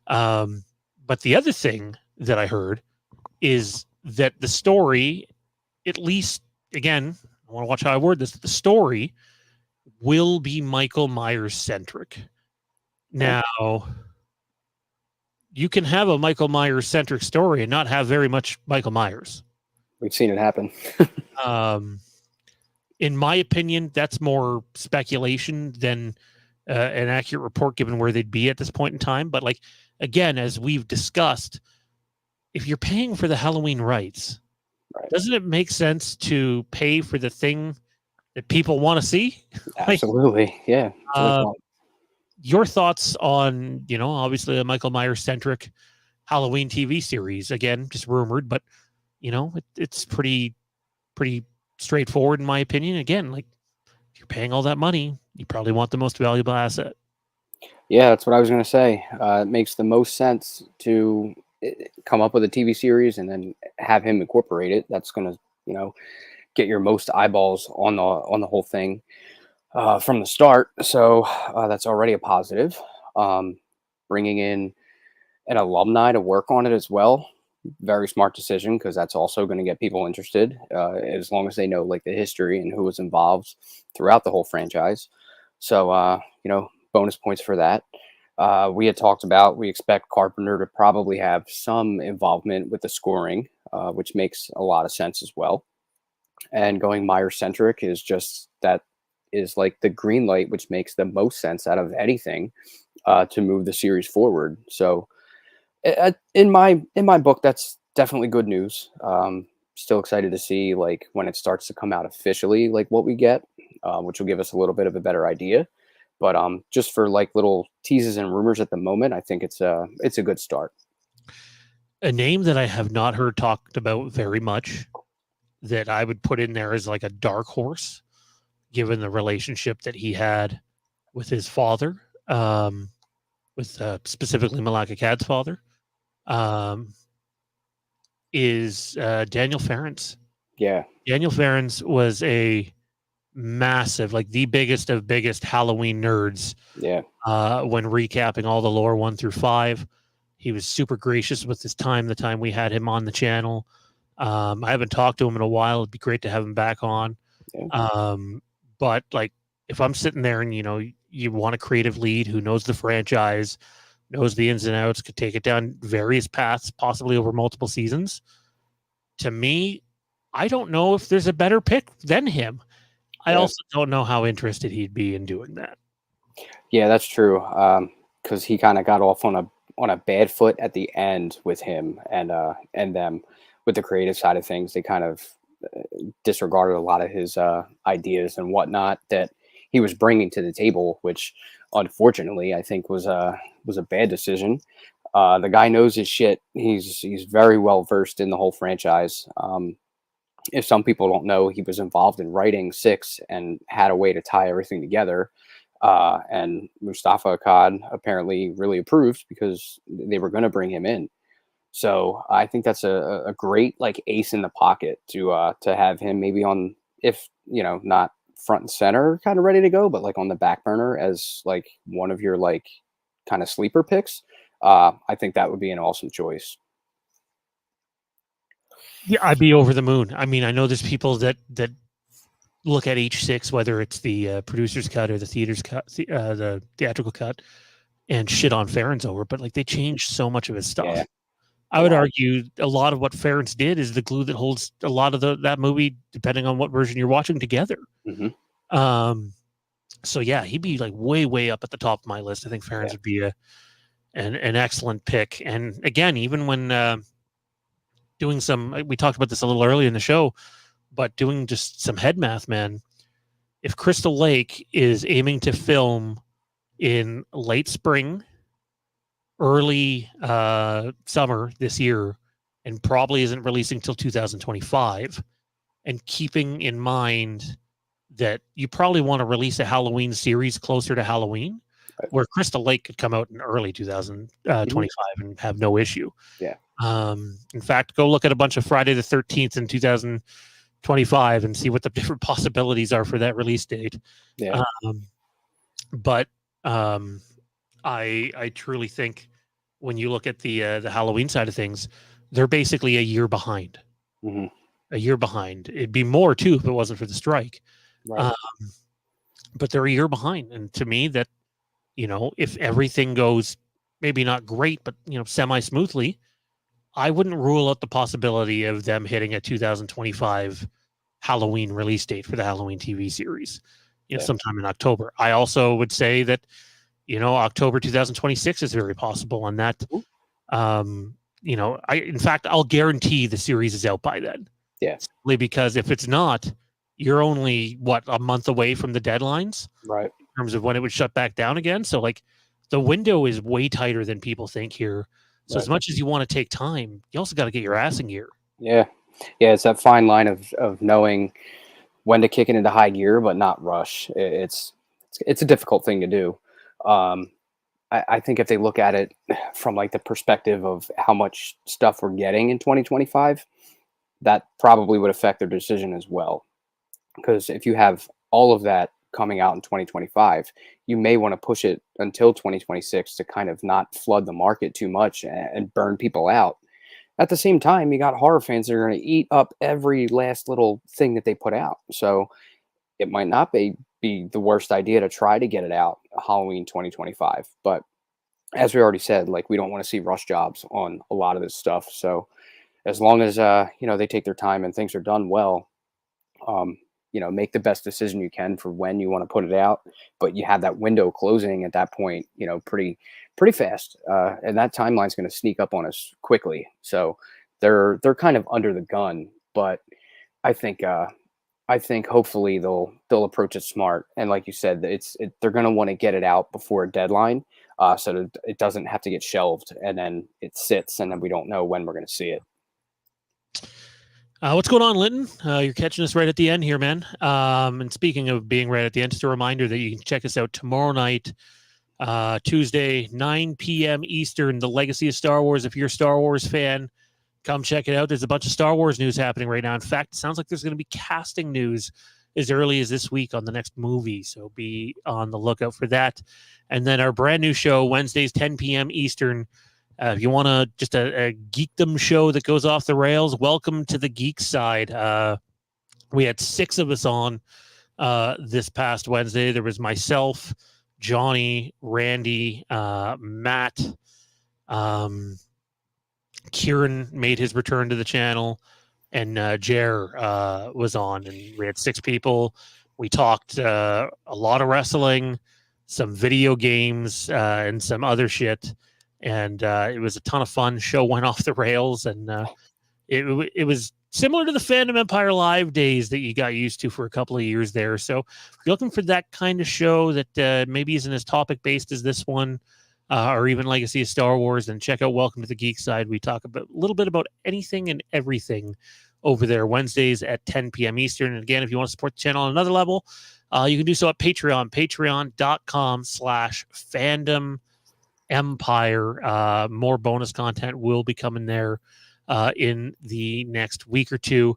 Speaker 1: But the other thing that I heard is that the story, at least again, I want to watch how I word this. The story will be Michael Myers centric.
Speaker 2: Okay.
Speaker 1: Now, you can have a Michael Myers centric story and not have very much Michael Myers.
Speaker 2: We've seen it happen.
Speaker 1: Um, in my opinion, that's more speculation than an accurate report given where they'd be at this point in time. But like, again, as we've discussed, if you're paying for the Halloween rights,
Speaker 2: Right.
Speaker 1: doesn't it make sense to pay for the thing that people want to see? Like,
Speaker 2: Absolutely. Yeah.
Speaker 1: your thoughts on, obviously a Michael Myers centric Halloween TV series, again, just rumored, but it's pretty straightforward in my opinion. Again, like, if you're paying all that money, you probably want the most valuable asset.
Speaker 2: Yeah, that's what I was going to say. It makes the most sense to come up with a TV series and then have him incorporate it. That's going to, get your most eyeballs on the whole thing from the start. So that's already a positive. Bringing in an alumni to work on it as well. Very smart decision, because that's also going to get people interested, as long as they know like the history and who was involved throughout the whole franchise. So, bonus points for that. We had talked about, we expect Carpenter to probably have some involvement with the scoring, which makes a lot of sense as well. And going Myers centric is just that is like the green light, which makes the most sense out of anything to move the series forward. So in my book, that's definitely good news. Still excited to see like when it starts to come out officially, like what we get, which will give us a little bit of a better idea. But just for like little teases and rumors at the moment, I think it's a good start.
Speaker 1: A name that I have not heard talked about very much that I would put in there as like a dark horse, given the relationship that he had with his father, with specifically Malaka Cad's father, is Daniel Ferrens.
Speaker 2: Yeah.
Speaker 1: Daniel Ferrens was a massive, like the biggest of biggest Halloween nerds.
Speaker 2: Yeah.
Speaker 1: When recapping all the lore 1 through 5, he was super gracious with his time. The time we had him on the channel, I haven't talked to him in a while. It'd be great to have him back on.
Speaker 2: Yeah.
Speaker 1: But like, if I'm sitting there and you want a creative lead who knows the franchise, knows the ins and outs, could take it down various paths, possibly over multiple seasons. To me, I don't know if there's a better pick than him. I
Speaker 2: Yeah.
Speaker 1: also don't know how interested he'd be in doing that.
Speaker 2: Yeah, that's true. Because he kind of got off on a bad foot at the end with him and them with the creative side of things. They kind of disregarded a lot of his ideas and whatnot that he was bringing to the table, which unfortunately I think was a bad decision. The guy knows his shit. He's very well versed in the whole franchise. If some people don't know, he was involved in writing 6 and had a way to tie everything together. And Mustafa Akkad apparently really approved because they were going to bring him in. So I think that's a great like ace in the pocket to have him maybe on, if not front and center kind of ready to go, but like on the back burner as like one of your like kind of sleeper picks. I think that would be an awesome choice.
Speaker 1: Yeah, I'd be over the moon. I mean, I know there's people that look at H6, whether it's the producer's cut or the theater's cut, the theatrical cut, and shit on Ferrens over, but like they changed so much of his stuff.
Speaker 2: Yeah,
Speaker 1: I would argue a lot of what Ferrens did is the glue that holds a lot of that movie, depending on what version you're watching, together.
Speaker 2: Mm-hmm.
Speaker 1: So yeah, he'd be like way up at the top of my list. I think Ferrens would be an excellent pick. And again, even when doing we talked about this a little earlier in the show, but doing just some head math, man, if Crystal Lake is aiming to film in late spring, early summer this year, and probably isn't releasing till 2025, and keeping in mind that you probably want to release a Halloween series closer to Halloween, where Crystal Lake could come out in early 2025 and have no issue.
Speaker 2: Yeah.
Speaker 1: In fact, go look at a bunch of Friday the 13th in 2025 and see what the different possibilities are for that release date.
Speaker 2: Yeah.
Speaker 1: But I truly think when you look at the Halloween side of things, they're basically a year behind.
Speaker 2: Mm-hmm.
Speaker 1: a year behind. It'd be more too if it wasn't for the strike.
Speaker 2: Right.
Speaker 1: But they're a year behind. And to me, that, if everything goes maybe not great, but, semi smoothly, I wouldn't rule out the possibility of them hitting a 2025 Halloween release date for the Halloween TV series,
Speaker 2: Yeah.
Speaker 1: sometime in October. I also would say that, October 2026 is very possible. And that, in fact, I'll guarantee the series is out by then.
Speaker 2: Yeah.
Speaker 1: Simply because if it's not, you're only a month away from the deadlines,
Speaker 2: Right.
Speaker 1: in terms of when it would shut back down again. So like the window is way tighter than people think here. So
Speaker 2: Right.
Speaker 1: as much as you want to take time, you also got to get your ass in gear.
Speaker 2: Yeah. Yeah. It's that fine line of knowing when to kick it into high gear, but not rush. It's a difficult thing to do. I think if they look at it from like the perspective of how much stuff we're getting in 2025, that probably would affect their decision as well. Because if you have all of that coming out in 2025, you may want to push it until 2026 to kind of not flood the market too much and burn people out. At the same time, you got horror fans that are going to eat up every last little thing that they put out. So it might not be the worst idea to try to get it out Halloween 2025. But as we already said, like, we don't want to see rush jobs on a lot of this stuff. So as long as they take their time and things are done well, make the best decision you can for when you want to put it out. But you have that window closing at that point, pretty fast, and that timeline's going to sneak up on us quickly. So they're kind of under the gun. But I think hopefully they'll approach it smart. And like you said, they're going to want to get it out before a deadline, so that it doesn't have to get shelved and then it sits and then we don't know when we're going to see it.
Speaker 1: What's going on, Linton? You're catching us right at the end here, man. And speaking of being right at the end, just a reminder that you can check us out tomorrow night, Tuesday, 9 p.m. Eastern, The Legacy of Star Wars. If you're a Star Wars fan, come check it out. There's a bunch of Star Wars news happening right now. In fact, it sounds like there's going to be casting news as early as this week on the next movie. So be on the lookout for that. And then our brand new show, Wednesdays, 10 p.m. Eastern. If you want just a geekdom show that goes off the rails, welcome to the geek side. We had 6 of us on this past Wednesday. There was myself, Johnny, Randy, Matt, Kieran made his return to the channel, and Jer was on, and we had 6 people. We talked a lot of wrestling, some video games, and some other shit. And it was a ton of fun. Show went off the rails, and it was similar to the Fandom Empire Live days that you got used to for a couple of years there. So if you're looking for that kind of show that maybe isn't as topic based as this one, or even Legacy of Star Wars, then check out Welcome to the Geek Side. We talk a little bit about anything and everything over there, Wednesdays at 10 p.m. Eastern. And again, if you want to support the channel on another level, you can do so at Patreon, patreon.com/fandom Empire. More bonus content will be coming there in the next week or two.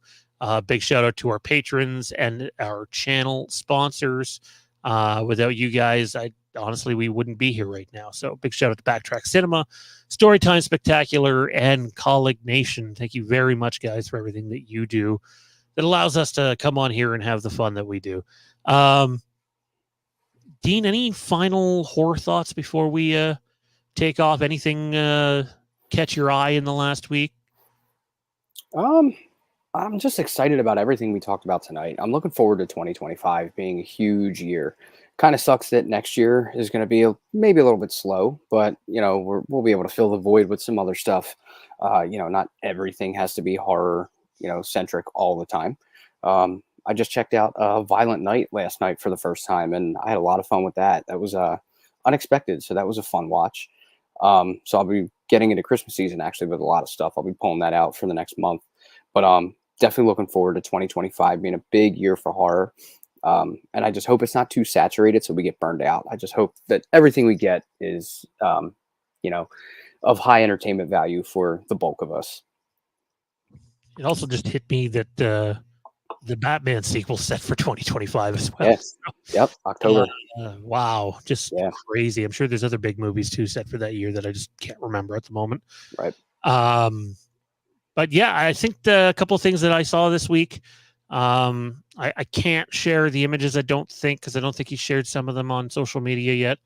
Speaker 1: Big shout out to our patrons and our channel sponsors. Without you guys, honestly, we wouldn't be here right now. So big shout out to Backtrack Cinema, Storytime Spectacular, and Colleague Nation. Thank you very much, guys, for everything that you do that allows us to come on here and have the fun that we do. Dean, any final horror thoughts before we take off? Anything catch your eye in the last week?
Speaker 2: I'm just excited about everything we talked about tonight. I'm looking forward to 2025 being a huge year. Kind of sucks that next year is going to be maybe a little bit slow, but we'll be able to fill the void with some other stuff. Not everything has to be horror, centric all the time. I just checked out Violent Night last night for the first time, and I had a lot of fun with that. That was unexpected, so that was a fun watch. So I'll be getting into Christmas season actually with a lot of stuff. I'll be pulling that out for the next month, but definitely looking forward to 2025 being a big year for horror. And I just hope it's not too saturated so we get burned out. I just hope that everything we get is, of high entertainment value for the bulk of us.
Speaker 1: It also just hit me that the Batman sequel set for 2025 as well.
Speaker 2: Yes. Yep. October.
Speaker 1: Wow. Just crazy. I'm sure there's other big movies too set for that year that I just can't remember at the moment.
Speaker 2: Right.
Speaker 1: But yeah, I think a couple of things that I saw this week. I can't share the images. I don't think, because I don't think he shared some of them on social media yet.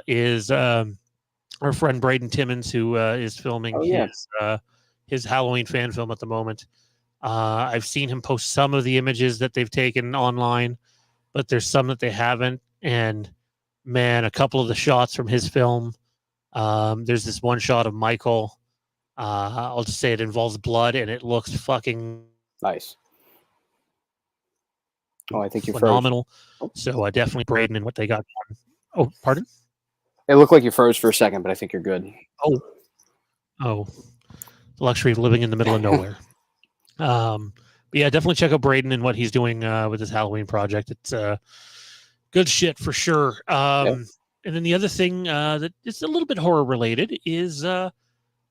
Speaker 1: Is our friend Braden Timmons, who is filming
Speaker 2: Oh yeah,
Speaker 1: his Halloween fan film at the moment. I've seen him post some of the images that they've taken online, but there's some that they haven't. And man, a couple of the shots from his film. There's this one shot of Michael. I'll just say it involves blood, and it looks fucking
Speaker 2: nice. Oh, I think you froze.
Speaker 1: phenomenal. So definitely Braden and what they got. Oh, pardon?
Speaker 2: It looked like you froze for a second, but I think you're good.
Speaker 1: Oh, the luxury of living in the middle of nowhere. But yeah, definitely check out Braden and what he's doing with his Halloween project. It's good shit for sure.
Speaker 2: Yep.
Speaker 1: And then the other thing that is a little bit horror related is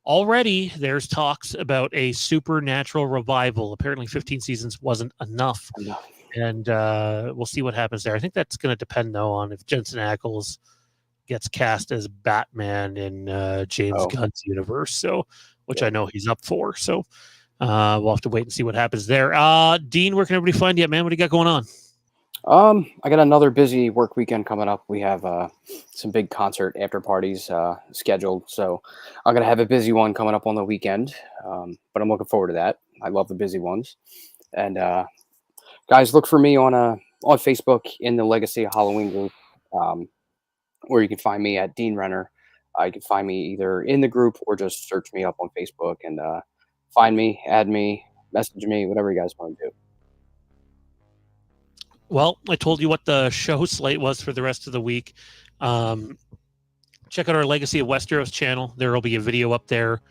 Speaker 1: already there's talks about a supernatural revival. Apparently 15 seasons wasn't enough. And we'll see what happens there. I think that's going to depend, though, on if Jensen Ackles gets cast as Batman in James Gunn's universe, so which I know he's up for. So we'll have to wait and see what happens there. Dean, where can everybody find you, man? What do you got going on?
Speaker 2: I got another busy work weekend coming up. We have some big concert after parties scheduled, so I'm gonna have a busy one coming up on the weekend. But I'm looking forward to that. I love the busy ones. And guys, look for me on Facebook in the Legacy of Halloween group, or you can find me at Dean Renner. You can find me either in the group or just search me up on Facebook and find me, add me, message me, whatever you guys want to do.
Speaker 1: Well, I told you what the show slate was for the rest of the week. Check out our Legacy of Westeros channel. There will be a video up there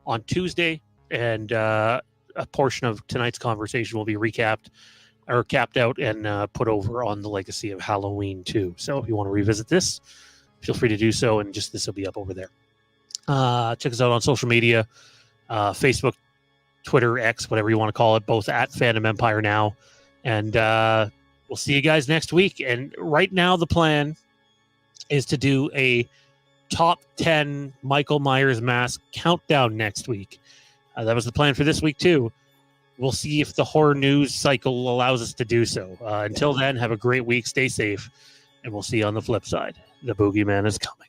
Speaker 1: on Tuesday, and a portion of tonight's conversation will be capped out and put over on the Legacy of Halloween too. So if you want to revisit this, feel free to do so, and just this will be up over there. Check us out on social media, Facebook, Twitter, X, whatever you want to call it, both at Phantom Empire now. And we'll see you guys next week. And right now the plan is to do a top 10 Michael Myers mask countdown next week. That was the plan for this week too. We'll see if the horror news cycle allows us to do so. Until then, have a great week. Stay safe. And we'll see you on the flip side. The boogeyman is coming.